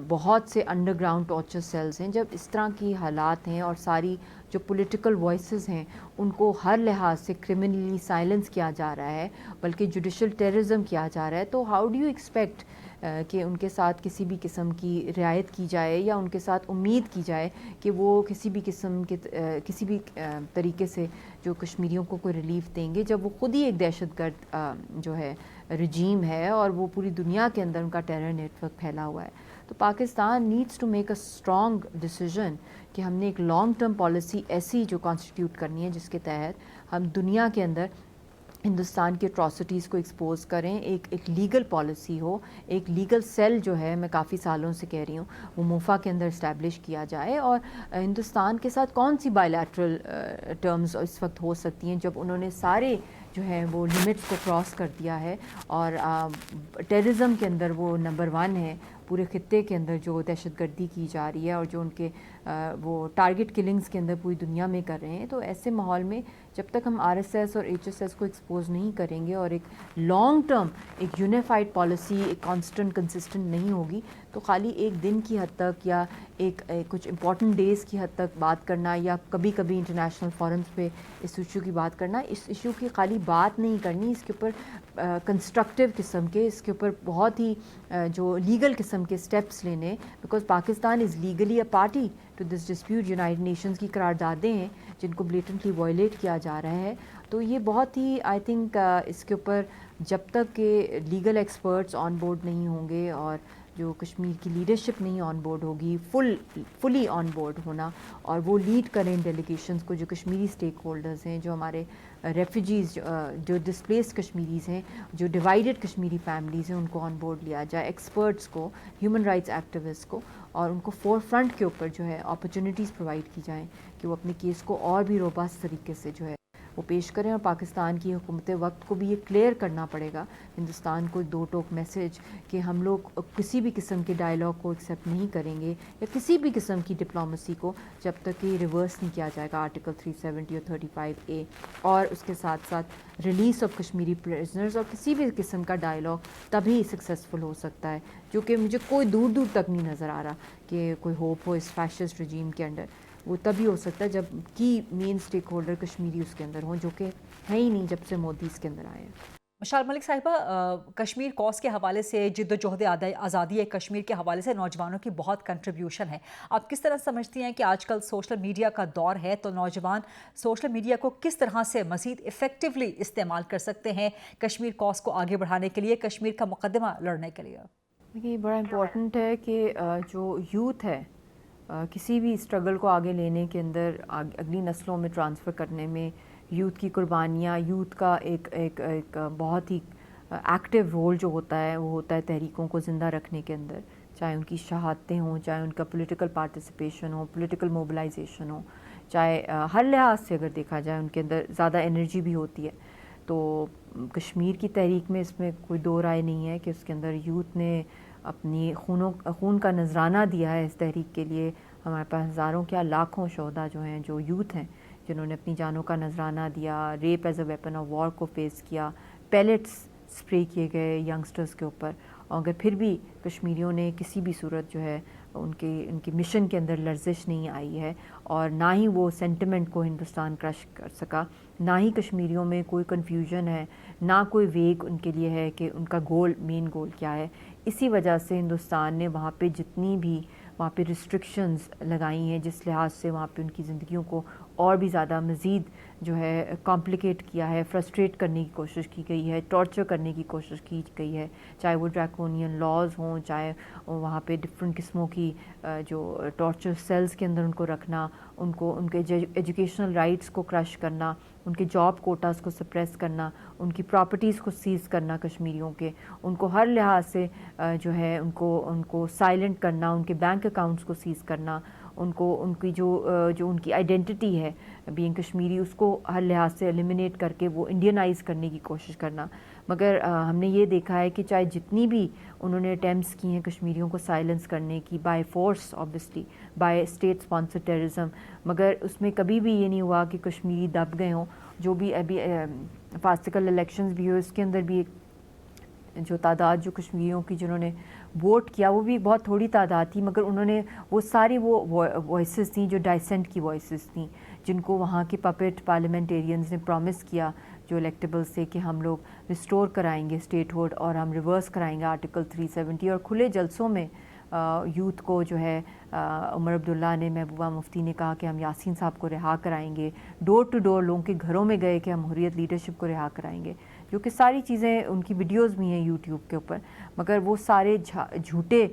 Speaker 6: बहुत से अंडरग्राउंड टॉर्चर सेल्स हैं। जब इस तरह की हालात हैं और सारी जो पॉलिटिकल वॉइसेस हैं उनको हर लिहाज से क्रिमिनली साइलेंस किया जा रहा है, बल्कि जुडिशल टेररिज्म किया जा रहा है, तो हाउ डू यू एक्सपेक्ट कि उनके साथ किसी भी किस्म की रियायत की जाए या उनके साथ उम्मीद की जाए कि वो किसी भी किस्म के किसी भी तरीके से जो कश्मीरियों को कोई रिलीफ देंगे, जब वो खुद ही एक दहशतगर्द जो है रजीम है और वो पूरी दुनिया के अंदर उनका टेरर नेटवर्क फैला हुआ है। तो Pakistan needs to make a strong decision कि हमने एक लॉन्ग टर्म पॉलिसी ऐसी जो कॉन्स्टिट्यूट करनी है जिसके तहत हम दुनिया के अंदर हिंदुस्तान की एट्रॉसिटीज़ को एक्सपोज करें, एक लीगल पॉलिसी हो, एक लीगल सेल जो है, मैं काफ़ी सालों से कह रही हूँ, वो मोफा के अंदर इस्टेब्लिश किया जाए। और हिंदुस्तान के साथ कौन सी बायलैटरल टर्म्स इस वक्त हो सकती हैं जब उन्होंने सारे जो है वो लिमिट्स को क्रॉस कर दिया है, और टेररिज्म के अंदर वो नंबर 1 है पूरे खित्ते के अंदर, जो दहशतगर्दी की जा रही है और जो उनके वो टारगेट किलिंग्स के अंदर पूरी दुनिया में कर रहे हैं। तो ऐसे माहौल में जब तक हम आरएसएस और एचएसएस को एक्सपोज नहीं करेंगे और एक लॉन्ग टर्म एक यूनिफाइड पॉलिसी एक कांस्टेंट कंसिस्टेंट नहीं होगी, तो खाली एक दिन की हद तक या एक कुछ इंपॉर्टेंट डेज़ की हद तक बात करना या कभी कभी इंटरनेशनल फोरम्स पे इस इशू की बात करना, इस इशू की खाली बात नहीं करनी, इसके ऊपर कंस्ट्रक्टिव किस्म के, इसके ऊपर बहुत ही जो लीगल किस्म के स्टेप्स लेने, because Pakistan is legally a party to this dispute. United Nations की करारदादें हैं जिनको ब्लेटेंटली वायलेट किया जा रहा है। तो ये बहुत ही आई थिंक इसके ऊपर जब तक के लीगल एक्सपर्ट्स ऑन बोर्ड नहीं होंगे और जो कश्मीर की लीडरशिप नहीं ऑन बोर्ड होगी, फुली ऑन बोर्ड होना, और वो लीड करें डेलीगेशंस को, जो कश्मीरी स्टेक होल्डर्स हैं, जो हमारे रेफ्यूजीज़, जो डिस्प्लेस्ड कश्मीरीज़ हैं, जो डिवाइडेड कश्मीरी फैमिलीज़ हैं, उनको ऑन बोर्ड लिया जाए, एक्सपर्ट्स को, ह्यूमन राइट्स एक्टिविस्ट को, और उनको फोर फ्रंट के ऊपर जो है अपॉर्चुनिटीज़ प्रोवाइड की जाएँ कि वो अपने केस को और भी रोबस्ट तरीके से जो है वो पेश करें। और पाकिस्तान की हुकूमत वक्त को भी ये क्लियर करना पड़ेगा हिंदुस्तान को, दो टोक मैसेज कि हम लोग किसी भी किस्म के डायलॉग को एक्सेप्ट नहीं करेंगे या किसी भी किस्म की डिप्लोमेसी को जब तक कि रिवर्स नहीं किया जाएगा आर्टिकल 370 और 35A, और उसके साथ साथ रिलीज़ ऑफ कश्मीरी प्रिजनर्स, और किसी भी किस्म का डायलॉग तभी सक्सेसफुल हो सकता है, जो कि मुझे कोई दूर दूर तक नहीं नज़र आ रहा कि कोई होप हो इस फैशिस्ट रजीम के अंडर। वो तभी हो सकता है जब की मेन स्टेक होल्डर कश्मीरी उसके अंदर हों, जो कि है ही नहीं जब से मोदी इसके अंदर आए हैं।
Speaker 3: मुशाल मलिक साहिबा, कश्मीर कॉज के हवाले से, जिद्दोजहद आज़ादी कश्मीर के हवाले से नौजवानों की बहुत कंट्रीब्यूशन है। आप किस तरह समझती हैं कि आजकल सोशल मीडिया का दौर है, तो नौजवान सोशल मीडिया को किस तरह से मज़ीद इफ़ेक्टिवली इस्तेमाल कर सकते हैं कश्मीर कॉज को आगे बढ़ाने के लिए, कश्मीर का मुकदमा लड़ने के लिए?
Speaker 6: देखिए, बड़ा इम्पोर्टेंट है कि जो यूथ है किसी भी स्ट्रगल को आगे लेने के अंदर, अगली नस्लों में ट्रांसफ़र करने में यूथ की कुर्बानियाँ, यूथ का एक बहुत ही एक्टिव रोल जो होता है वो होता है तहरीकों को ज़िंदा रखने के अंदर, चाहे उनकी शहादतें हों, चाहे उनका पॉलिटिकल पार्टिसिपेशन हो, पॉलिटिकल मोबिलाइजेशन हो, चाहे हर लिहाज से अगर देखा जाए उनके अंदर ज़्यादा एनर्जी भी होती है। तो कश्मीर की तहरीक में इसमें कोई दो राय नहीं है कि उसके अंदर यूथ ने अपनी खून का नजराना दिया है इस तहरीक के लिए। हमारे पास हज़ारों क्या लाखों शोहदा जो हैं, जो यूथ हैं, जिन्होंने अपनी जानों का नजराना दिया, rape as a weapon of war को फेस किया, पैलेट्स स्प्रे किए गए यंगस्टर्स के ऊपर, और अगर फिर भी कश्मीरियों ने किसी भी सूरत जो है उनके मिशन के अंदर लर्जिश नहीं आई है, और ना ही वो सेंटिमेंट को हिंदुस्तान क्रश कर सका, ना ही कश्मीरियों में कोई कन्फ्यूजन है, ना कोई वेग उनके लिए है कि उनका गोल, मेन गोल क्या है। इसी वजह से हिंदुस्तान ने वहाँ पे जितनी भी वहाँ पे रिस्ट्रिक्शंस लगाई हैं, जिस लिहाज से वहाँ पे उनकी ज़िंदगियों को اور بھی زیادہ مزید جو ہے کمپلیکیٹ کیا ہے، فرسٹریٹ کرنے کی کوشش کی گئی ہے، ٹارچر کرنے کی کوشش کی گئی ہے، چاہے وہ ڈریکونین لاز ہوں، چاہے وہاں پہ ڈفرینٹ قسموں کی جو ٹارچر سیلز کے اندر ان کو رکھنا، ان کے ایجوکیشنل رائٹس کو کرش کرنا، ان کے جاب کوٹاز کو سپریس کرنا، ان کی پراپرٹیز کو سیز کرنا کشمیریوں کے، ان کو ہر لحاظ سے جو ہے ان کو سائلنٹ کرنا، ان کے بینک اکاؤنٹس کو سیز کرنا، ان کی جو ان کی آئیڈینٹی ہے بینگ کشمیری اس کو ہر لحاظ سے ایلیمینیٹ کر کے وہ انڈینائز کرنے کی کوشش کرنا. مگر ہم نے یہ دیکھا ہے کہ چاہے جتنی بھی انہوں نے اٹیمپٹس کی ہیں کشمیریوں کو سائلنس کرنے کی by force obviously by state sponsor terrorism, مگر اس میں کبھی بھی یہ نہیں ہوا کہ کشمیری دب گئے ہوں. جو بھی ابھی فاسٹیکل الیکشنز بھی ہوئے اس کے اندر بھی جو تعداد جو کشمیریوں کی جنہوں نے ووٹ کیا وہ بھی بہت تھوڑی تعداد تھی، مگر انہوں نے وہ ساری وہ وائسز تھیں جو ڈائسنٹ کی وائسز تھیں، جن کو وہاں کے پپیٹ پارلیمنٹیرینز نے پرومس کیا جو الیکٹیبل سے کہ ہم لوگ ریسٹور کرائیں گے اسٹیٹ ہوڈ اور ہم ریورس کرائیں گے آرٹیکل 370. اور کھلے جلسوں میں یوتھ کو جو ہے عمر عبداللہ نے، محبوبہ مفتی نے کہا کہ ہم یاسین صاحب کو رہا کرائیں گے، ڈور ٹو ڈور لوگوں کے گھروں میں گئے کہ ہم حریت لیڈرشپ کو رہا کرائیں گے، جو کہ ساری چیزیں ان کی ویڈیوز بھی ہیں یوٹیوب کے اوپر. مگر وہ سارے جھوٹے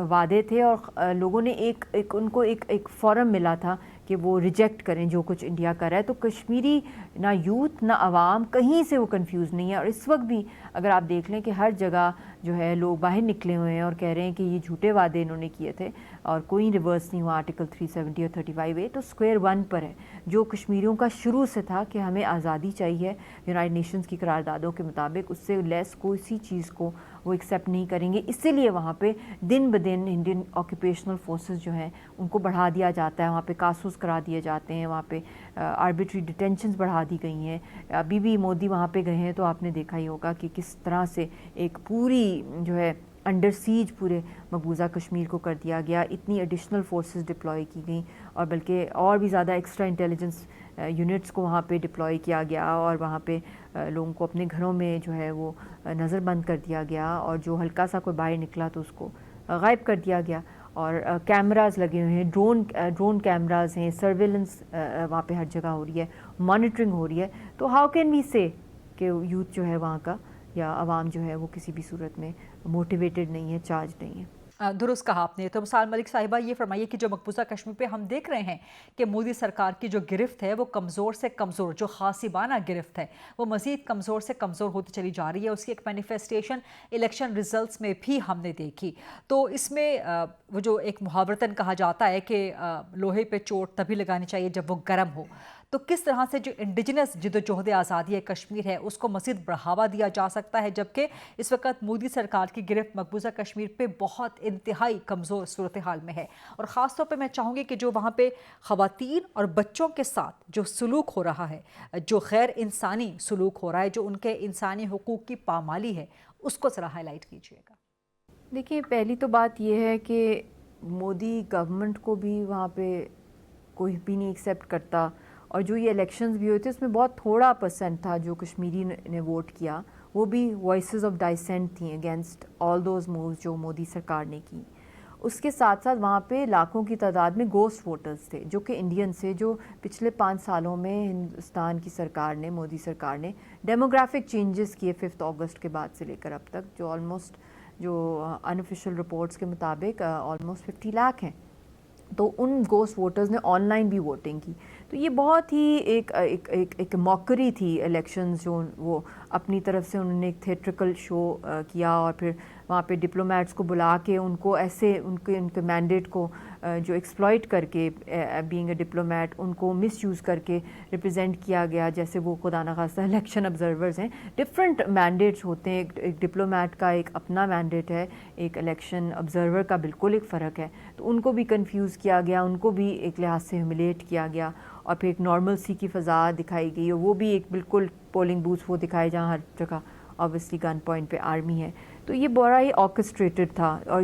Speaker 6: وعدے تھے اور لوگوں نے ان کو ایک فورم ملا تھا کہ وہ ریجیکٹ کریں جو کچھ انڈیا کر رہا ہے. تو کشمیری نہ یوتھ نہ عوام کہیں سے وہ کنفیوز نہیں ہے. اور اس وقت بھی اگر آپ دیکھ لیں کہ ہر جگہ جو ہے لوگ باہر نکلے ہوئے ہیں اور کہہ رہے ہیں کہ یہ جھوٹے وعدے انہوں نے کیے تھے اور کوئی ریورس نہیں ہوا آرٹیکل 370 اور 35A. تو اسکوائر ون پر ہے جو کشمیریوں کا شروع سے تھا کہ ہمیں آزادی چاہیے یونائٹڈ نیشنز کی قراردادوں کے مطابق، اس سے لیس کوئی چیز کو وہ ایکسیپٹ نہیں کریں گے. اسی لیے وہاں پہ دن بدن انڈین آکوپیشنل فورسز جو ہیں ان کو بڑھا دیا جاتا ہے، وہاں پہ کاسوس کرا دیے جاتے ہیں، وہاں پہ آربیٹری ڈیٹینشنز بڑھا دی گئی ہیں. ابھی بھی مودی وہاں پہ گئے ہیں تو آپ نے دیکھا ہی ہوگا کہ کس طرح سے ایک پوری جو ہے انڈر سیج پورے مقبوضہ کشمیر کو کر دیا گیا. اتنی ایڈیشنل فورسز ڈپلوائے کی گئیں اور بلکہ اور بھی زیادہ ایکسٹرا انٹیلیجنس یونٹس کو وہاں پہ ڈپلوائے کیا گیا اور وہاں پہ لوگوں کو اپنے گھروں میں جو ہے وہ نظر بند کر دیا گیا اور جو ہلکا سا کوئی باہر نکلا تو اس کو غائب کر دیا گیا. اور کیمراز لگے ہوئے ہیں، ڈرون کیمراز ہیں، سرویلنس وہاں پہ ہر جگہ ہو رہی ہے، مانیٹرنگ ہو رہی ہے. تو ہاؤ کین وی سے کہ یوتھ جو ہے وہاں کا یا عوام جو ہے وہ کسی بھی صورت میں موٹیویٹڈ نہیں ہے، چارج نہیں ہے.
Speaker 3: درست کہا آپ نے. تو مثال ملک صاحبہ یہ فرمائیے کہ جو مقبوضہ کشمیر پہ ہم دیکھ رہے ہیں کہ مودی سرکار کی جو گرفت ہے وہ کمزور سے کمزور، جو غاصبانہ گرفت ہے وہ مزید کمزور سے کمزور ہوتی چلی جا رہی ہے. اس کی ایک مینیفیسٹیشن الیکشن ریزلٹس میں بھی ہم نے دیکھی. تو اس میں وہ جو ایک محاورتاً کہا جاتا ہے کہ لوہے پہ چوٹ تبھی لگانی چاہیے جب وہ گرم ہو. تو کس طرح سے جو انڈیجنس جد و جہد آزادی کشمیر ہے اس کو مزید بڑھاوا دیا جا سکتا ہے، جبکہ اس وقت مودی سرکار کی گرفت مقبوضہ کشمیر پہ بہت انتہائی کمزور صورتحال میں ہے. اور خاص طور پہ میں چاہوں گی کہ جو وہاں پہ خواتین اور بچوں کے ساتھ جو سلوک ہو رہا ہے، جو غیر انسانی سلوک ہو رہا ہے، جو ان کے انسانی حقوق کی پامالی ہے، اس کو ذرا ہائی لائٹ کیجیے گا.
Speaker 6: دیکھیے پہلی تو بات یہ ہے کہ مودی گورنمنٹ کو بھی وہاں پہ کوئی بھی نہیں ایکسیپٹ کرتا. اور جو یہ الیکشنز بھی ہوئے تھے اس میں بہت تھوڑا پرسنٹ تھا جو کشمیری نے ووٹ کیا، وہ بھی وائسز آف ڈائسینٹ تھیں اگینسٹ آل دوز مووز جو مودی سرکار نے کی. اس کے ساتھ ساتھ وہاں پہ لاکھوں کی تعداد میں گوسٹ ووٹرز تھے جو کہ انڈین سے، جو پچھلے 5 سالوں میں ہندوستان کی سرکار نے، مودی سرکار نے ڈیموگرافک چینجز کیے 5 اگست کے بعد سے لے کر اب تک، جو آلموسٹ جو انآفیشیل رپورٹس کے مطابق آلموسٹ 50 لاکھ ہیں. تو ان گوسٹ ووٹرز نے آن لائن بھی ووٹنگ کی. تو یہ بہت ہی ایک موکری تھی الیکشنز، جو وہ اپنی طرف سے انہوں نے ایک تھیٹریکل شو کیا اور پھر وہاں پہ ڈپلومیٹس کو بلا کے ان کو ایسے ان کے مینڈیٹ کو جو ایکسپلائٹ کر کے بینگ اے ڈپلومیٹ ان کو مس یوز کر کے ریپرزینٹ کیا گیا جیسے وہ خدا نخواستہ الیکشن آبزرورز ہیں. ڈفرینٹ مینڈیٹس ہوتے ہیں، ایک ڈپلومیٹ کا ایک اپنا مینڈیٹ ہے، ایک الیکشن آبزرور کا بالکل ایک فرق ہے. تو ان کو بھی کنفیوز کیا گیا، ان کو بھی ایک لحاظ سے ہیوملیٹ کیا گیا اور پھر ایک نارمل سی کی فضا دکھائی گئی اور وہ بھی ایک بالکل پولنگ بوتھس وہ دکھائے جہاں ہر جگہ آبویسلی گن پوائنٹ پہ آرمی ہے. تو یہ بڑا ہی آرکسٹریٹڈ تھا اور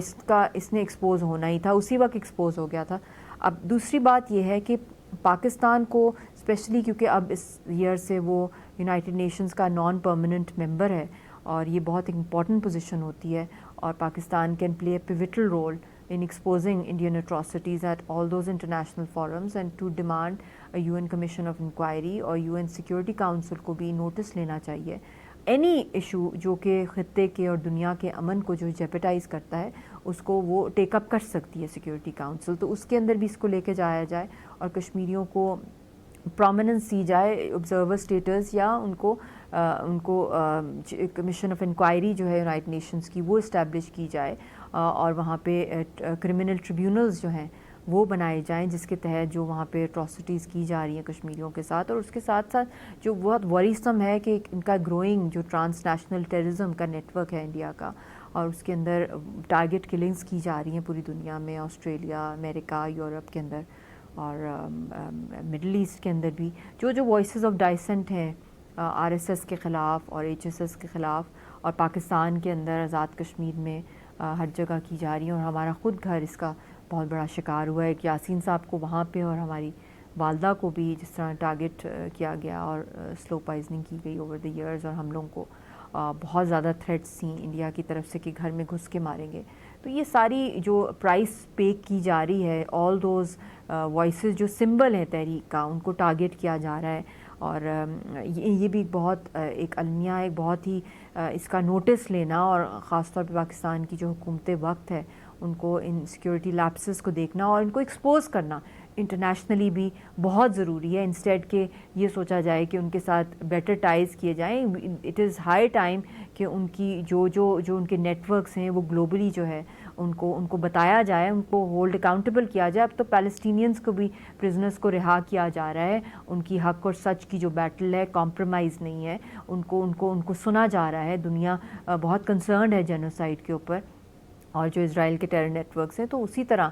Speaker 6: اس نے ایکسپوز ہونا ہی تھا، اسی وقت ایکسپوز ہو گیا تھا. اب دوسری بات یہ ہے کہ پاکستان کو اسپیشلی کیونکہ اب اس ایئر سے وہ یونائٹڈ نیشنز کا نان پرماننٹ ممبر ہے اور یہ بہت امپورٹنٹ پوزیشن ہوتی ہے اور Pakistan can play a pivotal role in exposing Indian atrocities at all those international forums and to demand a UN Commission of Inquiry और UN Security Council को भी नोटिस लेना चाहिए. एनी इशू जो कि ख़त्ते के और दुनिया के अमन को जो जेपेटाइज़ करता है उसको वो टेकअप कर सकती है सिक्योरिटी काउंसिल. तो उसके अंदर भी इसको लेके जाया जाए और कश्मीरियों को प्रोमिनेंस दी जाए, ऑब्जर्वर स्टेटस या उनको कमीशन ऑफ इंक्वायरी जो है यूनाइटेड नेशंस की वो इस्टेब्लिश की जाए और वहाँ पे क्रिमिनल ट्रिब्यूनल्स जो हैं वो बनाए जाएं जिसके तहत जो वहाँ पे अट्रॉसिटीज़ की जा रही हैं कश्मीरियों के साथ. और उसके साथ साथ जो बहुत वरीसम है कि इनका ग्रोइंग जो ट्रांसनेशनल टेररिज्म का नेटवर्क है इंडिया का और उसके अंदर टारगेट किलिंग्स की जा रही हैं पूरी दुनिया में, ऑस्ट्रेलिया, अमेरिका, यूरोप के अंदर और मिडल ईस्ट के अंदर भी जो वॉइसेस ऑफ डाइसेंट हैं आरएसएस के ख़िलाफ़ और एचएसएस के ख़िलाफ़ और पाकिस्तान के अंदर आज़ाद कश्मीर में हर जगह की जा रही है. और हमारा ख़ुद घर इसका बहुत बड़ा शिकार हुआ है कि यासीन साहब को वहाँ पे और हमारी वालदा को भी जिस तरह टारगेट किया गया और स्लो पॉइजनिंग की गई ओवर द इयर्स और हम लोगों को बहुत ज़्यादा थ्रेट्स थी इंडिया की तरफ से कि घर में घुस के मारेंगे. तो ये सारी जो प्राइस पे की जा रही है, ऑल दोज वॉइसेस जो सिंबल हैं तहरीक का उनको टारगेट किया जा रहा है. और ये भी बहुत एक अलमिया है, बहुत ही इसका नोटिस लेना और ख़ास तौर पे पाकिस्तान की जो हुकूमत वक्त है उनको इन सिक्योरिटी लैप्सेस को देखना और इनको एक्सपोज करना इंटरनेशनली भी बहुत ज़रूरी है. इंस्टेड के ये सोचा जाए कि उनके साथ बेटर टाइज़ किए जाएं. इट इज़ हाई टाइम कि उनकी जो उनके नेटवर्क्स हैं वो ग्लोबली जो है उनको बताया जाए, उनको होल्ड अकाउंटेबल किया जाए. अब तो पैलेस्टीनियंस को भी प्रिजनर्स को रिहा किया जा रहा है. उनकी हक और सच की जो बैटल है कॉम्प्रोमाइज़ नहीं है, उनको सुना जा रहा है. दुनिया बहुत कंसर्न्ड है जेनोसाइड के ऊपर और जो इज़राइल के टेरर नेटवर्क्स हैं. तो उसी तरह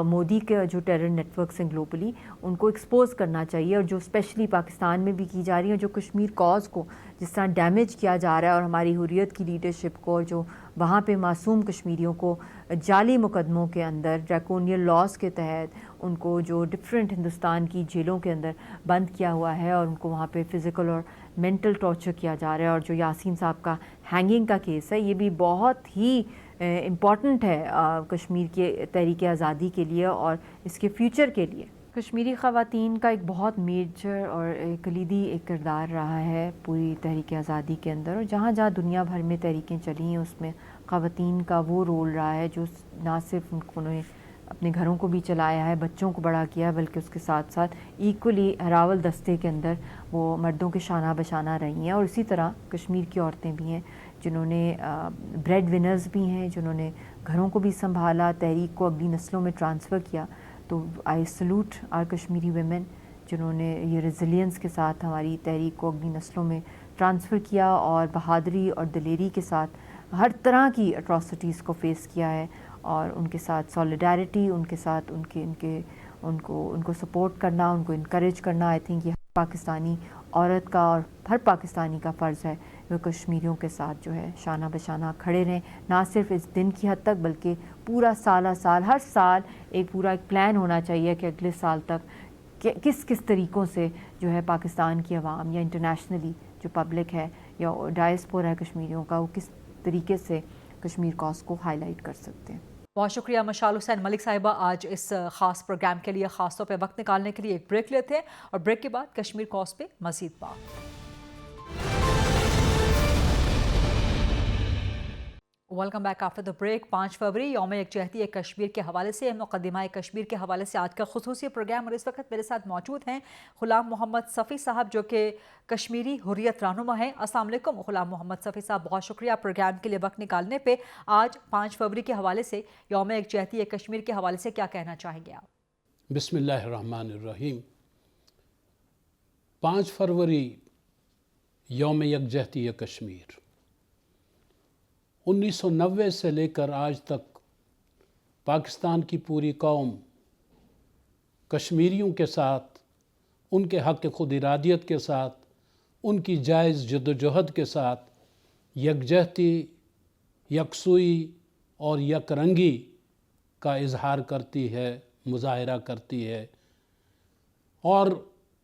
Speaker 6: मोदी के जो टेरर नेटवर्क्स हैं ग्लोबली उनको एक्सपोज करना चाहिए. और जो स्पेशली पाकिस्तान में भी की जा रही है, जो कश्मीर कॉज को जिस तरह डैमेज किया जा रहा है और हमारी हुर्रियत की लीडरशिप को और जो वहाँ पे मासूम कश्मीरियों को जाली मुकदमों के अंदर ड्रैकोनियल लॉस के तहत उनको जो डिफरेंट हिंदुस्तान की जेलों के अंदर बंद किया हुआ है और उनको वहाँ पे फ़िज़िकल और मेंटल टॉर्चर किया जा रहा है. और जो यासीन साहब का हैंगिंग का केस है ये भी बहुत ही इम्पॉर्टेंट है कश्मीर के तहरीक आज़ादी के लिए और इसके फ्यूचर के लिए. कश्मीरी ख़वातीन का एक बहुत मेजर और कलीदी एक किरदार रहा है पूरी तहरीक आज़ादी के अंदर. और जहाँ जहाँ दुनिया भर में तहरीकें चली हैं उसमें ख़वातीन का वो रोल रहा है जो ना सिर्फ उन्होंने अपने घरों को भी चलाया है, बच्चों को बड़ा किया है, बल्कि उसके साथ साथ इक्वली हरावल दस्ते के अंदर वो मर्दों के शाना बशाना रही हैं. और इसी तरह कश्मीर की औरतें भी हैं जिन्होंने ब्रेड विनर्स भी हैं, जिन्होंने घरों को भी संभाला, तहरीक को अगली नस्लों में ट्रांसफ़र किया. तो I salute our Kashmiri women जिन्होंने ये रेजिलियंस के साथ हमारी तहरीक को अगली नस्लों में ट्रांसफ़र किया और बहादुरी और दिलेरी के साथ हर तरह की अट्रॉसिटीज़ को फ़ेस किया है. और उनके साथ सॉलिडारिटी, उनके साथ उनको सपोर्ट करना, उनको इनकरेज करना, आई थिंक ये हर पाकिस्तानी औरत का और हर पाकिस्तानी का फ़र्ज़ है वो कश्मीरियों के साथ जो है शाना बशाना खड़े रहें. ना सिर्फ इस दिन की हद तक बल्कि पूरा साल हर साल एक पूरा एक प्लान होना चाहिए कि अगले साल तक किस तरीक़ों से जो है पाकिस्तान की आवाम या इंटरनेशनली जो पब्लिक है या डायस्पोरा है कश्मीरियों का वो किस तरीके से कश्मीर कॉज को हाईलाइट कर सकते हैं.
Speaker 3: बहुत शुक्रिया मशाल हुसैन मलिक साहिबा आज इस खास प्रोग्राम के लिए ख़ास तौर पे वक्त निकालने के लिए. एक ब्रेक लेते हैं और ब्रेक के बाद कश्मीर कॉज पे मज़ीद बात. Welcome back after the break. 5 फरवरी यौम यकजहती कश्मीर के हवाले से मुक़द्दिमा कश्मीर के हवाले से आज का खुसूसी प्रोग्राम. और इस वक्त मेरे साथ मौजूद हैं ग़ुलाम मोहम्मद सफ़ी साहब जो कि कश्मीरी हुर्रियत रहनुमा हैं. अस्सलाम वालेकुम ग़ुलाम मोहम्मद सफ़ी साहब, बहुत शुक्रिया प्रोग्राम के लिए वक्त निकालने पे. आज 5 फरवरी के हवाले से यौम यकजहती कश्मीर के हवाले से क्या कहना चाहेंगे आप?
Speaker 7: बिस्मिल्लाहिर्रहमानिर्रहीम. 5 फरवरी यौम यकजहती कश्मीर 1990 से लेकर आज तक पाकिस्तान की पूरी कौम कश्मीरियों के साथ, उनके हक़ खुद इरादियत के साथ, उनकी जायज़ जद्दोजहद के साथ यकजहती, यकसुई और यकरंगी का इजहार करती है, मुज़ाहरा करती है और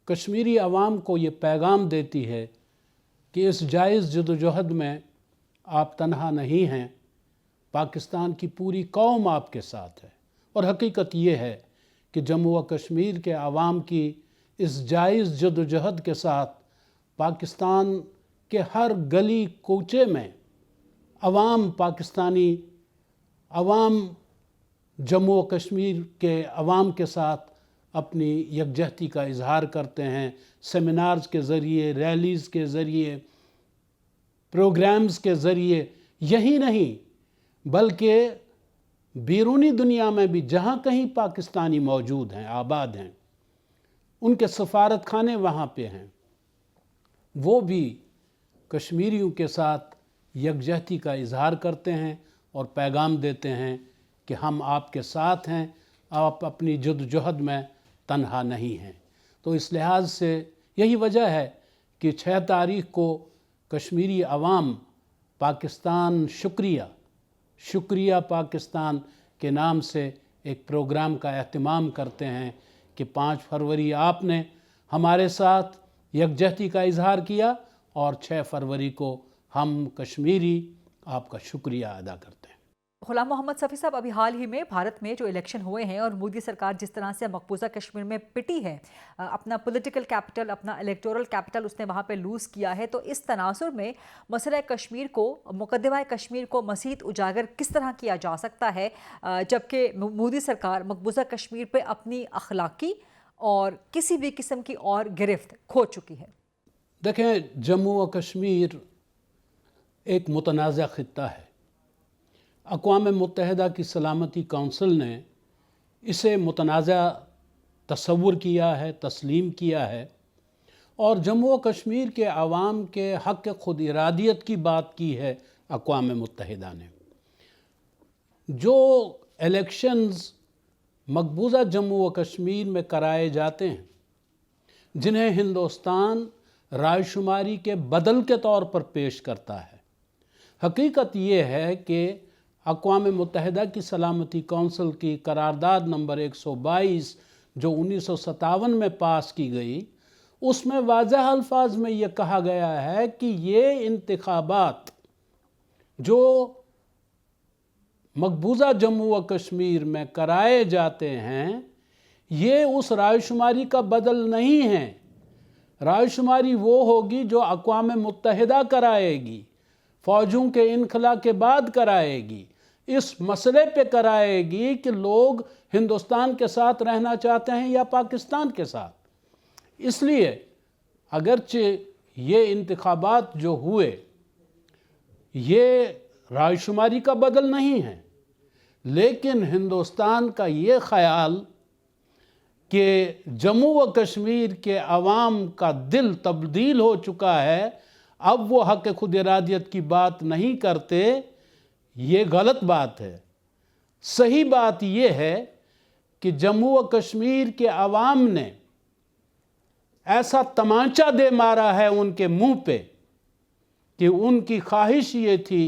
Speaker 7: कश्मीरी आवाम को ये पैगाम देती है कि इस जायज़ जद्दोजहद में आप तन्हा नहीं हैं. पाकिस्तान की पूरी कौम आपके साथ है। और हकीकत ये है कि जम्मू व कश्मीर के आवाम की इस जायज़ जद्दोजहद के साथ पाकिस्तान के हर गली कूचे में पाकिस्तानी अवाम जम्मू व कश्मीर के अवाम के साथ अपनी यकजहती का इजहार करते हैं। सेमिनार्स के ज़रिए, रैलीज़ के ज़रिए, प्रोग्राम्स के ज़रिए, यही नहीं बल्कि बैरूनी दुनिया में भी जहाँ कहीं पाकिस्तानी मौजूद हैं, आबाद हैं, उनके सफारत खाने वहाँ पे हैं, वो भी कश्मीरियों के साथ यकजहती का इजहार करते हैं और पैगाम देते हैं कि हम आपके साथ हैं, आप अपनी जद्दोजहद में तन्हा नहीं हैं। तो इस लिहाज से यही वजह है कि 6 तारीख को कश्मीरी अवाम पाकिस्तान शुक्रिया पाकिस्तान के नाम से एक प्रोग्राम का एहतमाम करते हैं कि 5 फरवरी आपने हमारे साथ यकजहती का इजहार किया और 6 फरवरी को हम कश्मीरी आपका शुक्रिया अदा करते हैं।
Speaker 3: गुलाम मोहम्मद सफ़ी साहब, अभी हाल ही में भारत में जो इलेक्शन हुए हैं और मोदी सरकार जिस तरह से मकबूजा कश्मीर में पिटी है, अपना पॉलिटिकल कैपिटल, अपना इलेक्टोरल कैपिटल उसने वहाँ पे लूज़ किया है, तो इस तनासुर में मसला कश्मीर को, मुकद्दमा कश्मीर को मज़ीद उजागर किस तरह किया जा सकता है, जबकि मोदी सरकार मकबूजा कश्मीर पे अपनी अखलाकी और किसी भी किस्म की और गिरफ्त खो चुकी है?
Speaker 7: देखें, जम्मू व कश्मीर एक मुतनाज़ा ख़ित्ता है। अक़वाम मुत्तहिदा की सलामती कौंसिल ने इसे मुतनाज़ा तस्वुर किया है, तस्लीम किया है और जम्मू व कश्मीर के आवाम के हक़ ख़ुद इरादियत की बात की है। अक़वाम मुत्तहिदा ने जो इलेक्शंस मकबूजा जम्मू व कश्मीर में कराए जाते हैं, जिन्हें हिंदुस्तान रायशुमारी के बदल के तौर पर पेश करता है, हकीकत ये है कि अक़वाम मुत्तहिदा की सलामती कौंसिल की करारदाद नंबर 122 जो 1957 में पास की गई, उसमें वाज़ह अल्फाज में ये कहा गया है कि ये इंतखाबात जो मकबूजा जम्मू व कश्मीर में कराए जाते हैं, ये उस रायशुमारी का बदल नहीं है। रायशुमारी वो होगी जो अक़वाम मुत्तहिदा कराएगी, फ़ौजों के इनखला के बाद कराएगी, इस मसले पे कराएगी कि लोग हिंदुस्तान के साथ रहना चाहते हैं या पाकिस्तान के साथ। इसलिए अगरचे ये इंतखाबात जो हुए ये रायशुमारी का बदल नहीं है, लेकिन हिंदुस्तान का ये ख़याल कि जम्मू व कश्मीर के अवाम का दिल तब्दील हो चुका है, अब वो हक़ खुद इरादियत की बात नहीं करते, ये गलत बात है। सही बात ये है कि जम्मू व कश्मीर के अवाम ने ऐसा तमाचा दे मारा है उनके मुंह पे कि उनकी ख्वाहिश ये थी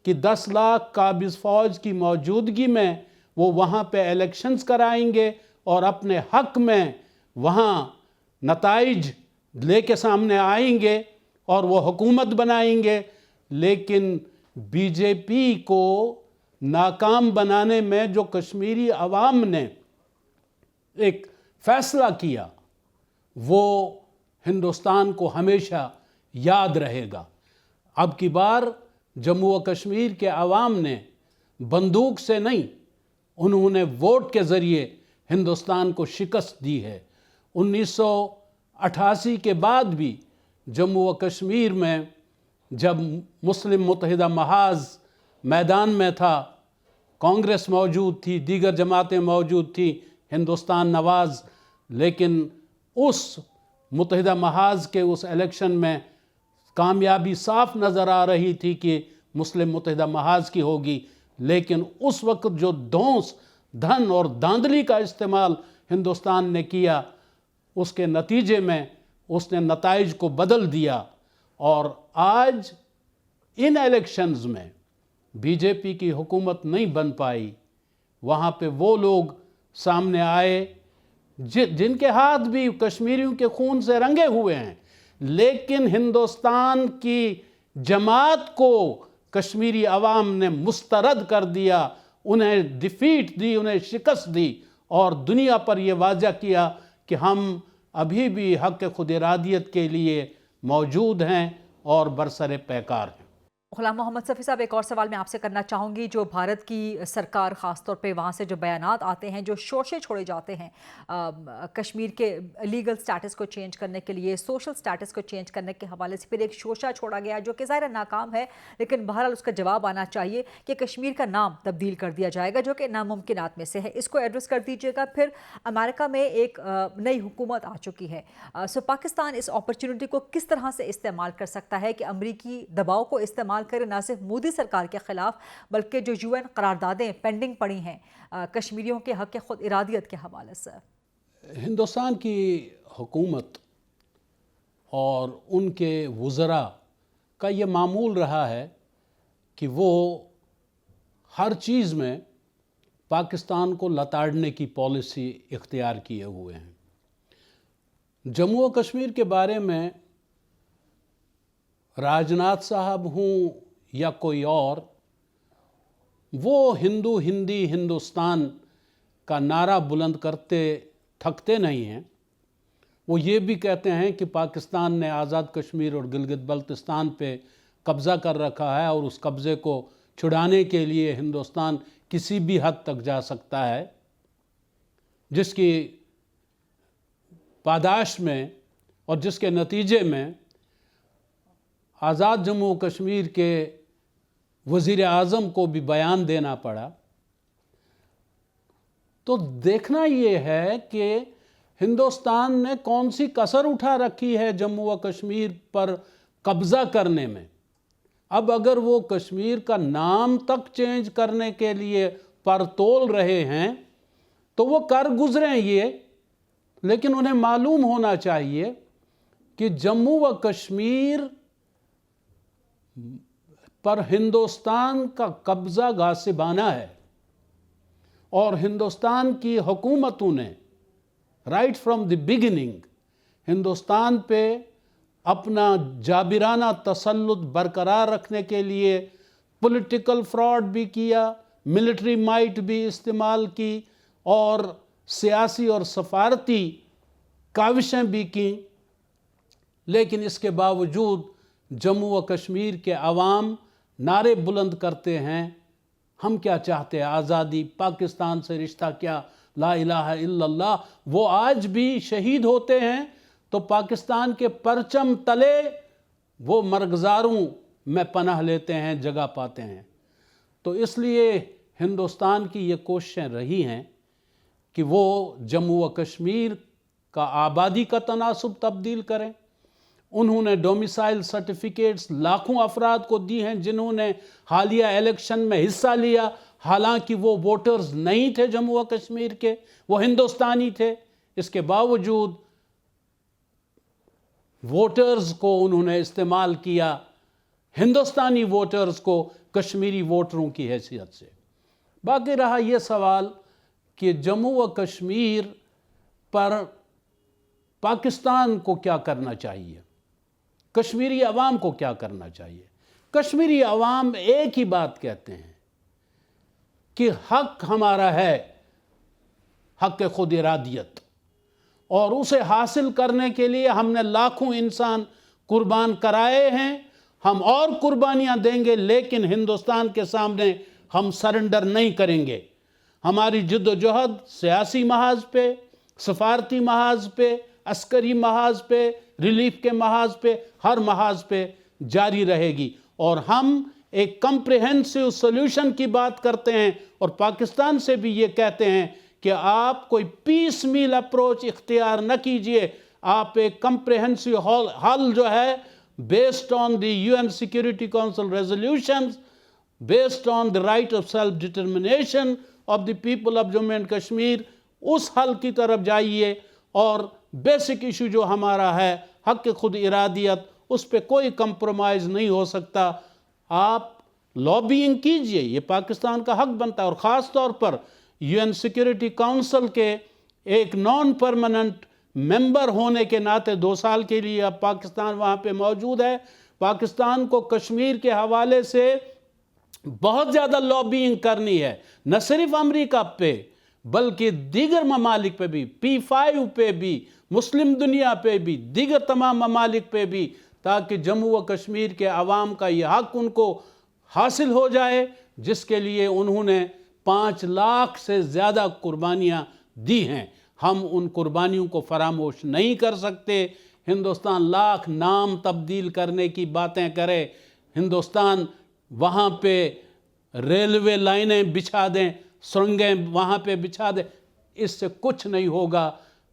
Speaker 7: कि 10 लाख काबिज़ फ़ौज की मौजूदगी में वो वहाँ पे इलेक्शंस कराएंगे और अपने हक़ में वहाँ नताइज लेके सामने आएंगे और वो हुकूमत बनाएंगे। लेकिन बीजेपी को नाकाम बनाने में जो कश्मीरी अवाम ने एक फ़ैसला किया, वो हिंदुस्तान को हमेशा याद रहेगा। अब की बार जम्मू व कश्मीर के अवाम ने बंदूक से नहीं, उन्होंने वोट के ज़रिए हिंदुस्तान को शिकस्त दी है। 1988 के बाद भी जम्मू व कश्मीर में जब मुस्लिम मुत्तहिदा महाज मैदान में था, कांग्रेस मौजूद थी, दीगर जमातें मौजूद थी, हिंदुस्तान नवाज, लेकिन उस मुत्तहिदा महाज के उस इलेक्शन में कामयाबी साफ नज़र आ रही थी कि मुस्लिम मुत्तहिदा महाज की होगी। लेकिन उस वक्त जो धौंस, धन और धांधली का इस्तेमाल हिंदुस्तान ने किया, उसके नतीजे में उसने नताइज को बदल दिया। और आज इन इलेक्शंस में बीजेपी की हुकूमत नहीं बन पाई। वहाँ पे वो लोग सामने आए जिनके हाथ भी कश्मीरियों के खून से रंगे हुए हैं, लेकिन हिंदुस्तान की जमात को कश्मीरी अवाम ने मुस्तरद कर दिया, उन्हें डिफीट दी, उन्हें शिकस्त दी और दुनिया पर यह वाज़ह किया कि हम अभी भी हक़ खुद इरादियत के लिए मौजूद हैं और बरसरे पैकार हैं।
Speaker 3: गुलाम मोहम्मद सफ़ी साहब, एक और सवाल मैं आपसे करना चाहूँगी। जो भारत की सरकार ख़ास तौर पे वहाँ से जो बयानात आते हैं, जो शोशे छोड़े जाते हैं कश्मीर के लीगल स्टेटस को चेंज करने के लिए, सोशल स्टेटस को चेंज करने के हवाले से, फिर एक शोशा छोड़ा गया जो कि ज़ाहिर नाकाम है, लेकिन बहरहाल उसका जवाब आना चाहिए कि कश्मीर का नाम तब्दील कर दिया जाएगा, जो कि नामुमकिनात में से है। इसको एड्रेस कर दीजिएगा। फिर अमेरिका में एक नई हुकूमत आ चुकी है, सो पाकिस्तान इस अपॉर्चुनिटी को किस तरह से इस्तेमाल कर सकता है कि अमरीकी दबाव को इस्तेमाल करे, ना सिर्फ मोदी सरकार के खिलाफ बल्कि जो यूएन करारदादें पेंडिंग पड़ी हैं कश्मीरियों के हक़ खुद इरादियत के हवाले से।
Speaker 7: हिंदुस्तान की हुकूमत और उनके वज़रा का ये मामूल रहा है कि वो हर चीज़ में पाकिस्तान को लताड़ने की पॉलिसी इख्तियार किए हुए हैं। जम्मू व कश्मीर के बारे में राजनाथ साहब हों या कोई और, वो हिंदू हिंदी हिंदुस्तान का नारा बुलंद करते थकते नहीं हैं। वो ये भी कहते हैं कि पाकिस्तान ने आज़ाद कश्मीर और गिलगित बल्तिस्तान पे कब्ज़ा कर रखा है और उस कब्ज़े को छुड़ाने के लिए हिंदुस्तान किसी भी हद तक जा सकता है, जिसकी पादाश में और जिसके नतीजे में आज़ाद जम्मू कश्मीर के वज़ीर आज़म को भी बयान देना पड़ा। तो देखना ये है कि हिंदुस्तान ने कौन सी कसर उठा रखी है जम्मू व कश्मीर पर कब्ज़ा करने में। अब अगर वो कश्मीर का नाम तक चेंज करने के लिए पर तोल रहे हैं तो वो कर गुज़रें ये, लेकिन उन्हें मालूम होना चाहिए कि जम्मू व कश्मीर पर हिंदुस्तान का कब्ज़ा गासिबाना है और हिंदुस्तान की हुकूमतों ने right from the beginning Hindustan पे अपना जाबिराना तसल्लुत बरकरार रखने के लिए पॉलिटिकल फ्रॉड भी किया, मिलिट्री माइट भी इस्तेमाल की और सियासी और सफारती काविशें भी की। लेकिन इसके बावजूद जम्मू व कश्मीर के अवाम नारे बुलंद करते हैं, हम क्या चाहते हैं, आज़ादी, पाकिस्तान से रिश्ता क्या, ला इलाहा इल्लल्लाह। वो आज भी शहीद होते हैं तो पाकिस्तान के परचम तले वो मरगज़ारों में पनाह लेते हैं, जगह पाते हैं। तो इसलिए हिंदुस्तान की ये कोशिशें रही हैं कि वो जम्मू व कश्मीर का आबादी का तनासुब तब्दील करें। उन्होंने डोमिसाइल सर्टिफिकेट्स लाखों अफराद को दी हैं जिन्होंने हालिया इलेक्शन में हिस्सा लिया, हालांकि वो वोटर्स नहीं थे जम्मू व कश्मीर के, वो हिंदुस्तानी थे। इसके बावजूद वोटर्स को उन्होंने इस्तेमाल किया, हिंदुस्तानी वोटर्स को कश्मीरी वोटरों की हैसियत से। बाकी रहा ये सवाल कि जम्मू व कश्मीर पर पाकिस्तान को क्या करना चाहिए, कश्मीरी अवाम को क्या करना चाहिए। कश्मीरी अवाम एक ही बात कहते हैं कि हक हमारा है हक खुद इरादियत, और उसे हासिल करने के लिए हमने लाखों इंसान कुर्बान कराए हैं, हम और कुर्बानियां देंगे, लेकिन हिंदुस्तान के सामने हम सरेंडर नहीं करेंगे। हमारी जद्दोजहद सियासी महाज पे, सफारती महाज पे, अस्करी महाज पे, रिलीफ के महाज पे, हर महाज पे जारी रहेगी। और हम एक कम्प्रिहेंसिव सोल्यूशन की बात करते हैं और पाकिस्तान से भी ये कहते हैं कि आप कोई पीस मील अप्रोच इख्तियार न कीजिए, आप एक कम्प्रिहेंसिव हल जो है based on the UN security council resolutions, based on the right of self determination of the people of Jammu and Kashmir, उस हल की तरफ जाइए। और बेसिक इशू जो हमारा है हक खुद इरादियत, उस पर कोई कंप्रोमाइज़ नहीं हो सकता। आप लॉबिंग कीजिए, ये पाकिस्तान का हक बनता है। और ख़ास तौर पर UN सिक्योरिटी काउंसिल के एक नॉन परमानेंट मेंबर होने के नाते 2 साल के लिए अब पाकिस्तान वहाँ पे मौजूद है। पाकिस्तान को कश्मीर के हवाले से बहुत ज़्यादा लॉबिंग करनी है, न सिर्फ अमेरिका पे बल्कि दीगर ममालिक पे भी, P5 पे भी, मुस्लिम दुनिया पे भी, दीगर तमाम ममालिक पे भी, ताकि जम्मू व कश्मीर के अवाम का ये हक उनको हासिल हो जाए जिसके लिए उन्होंने 5 लाख से ज़्यादा कुर्बानियाँ दी हैं। हम उन कुर्बानियों को फरामोश नहीं कर सकते। हिंदुस्तान लाख नाम तब्दील करने की बातें करे, हिंदुस्तान वहाँ पे रेलवे लाइनें बिछा दें, सुरंगें वहाँ पे बिछा दें, इससे कुछ नहीं होगा।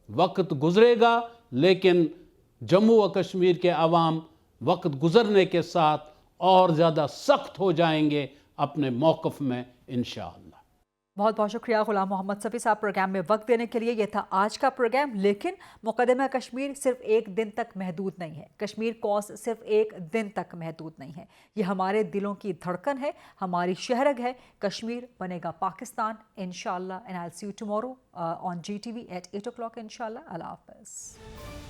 Speaker 7: वक्त गुजरेगा लेकिन जम्मू व कश्मीर के अवाम वक्त गुजरने के साथ और ज़्यादा सख्त हो जाएंगे अपने मौक़िफ़ में इंशाअल्लाह।
Speaker 3: बहुत बहुत शुक्रिया गुलाम मोहम्मद सफ़ी साहब प्रोग्राम में वक्त देने के लिए। ये था आज का प्रोग्राम। लेकिन मुकदमा कश्मीर सिर्फ एक दिन तक महदूद नहीं है, कश्मीर कॉज सिर्फ एक दिन तक महदूद नहीं है। ये हमारे दिलों की धड़कन है, हमारी शहरग है। कश्मीर बनेगा पाकिस्तान इंशाअल्लाह। And I will see you tomorrow on GTV at 8 o'clock इंशाअल्लाह। अल्लाह हाफ़िज़।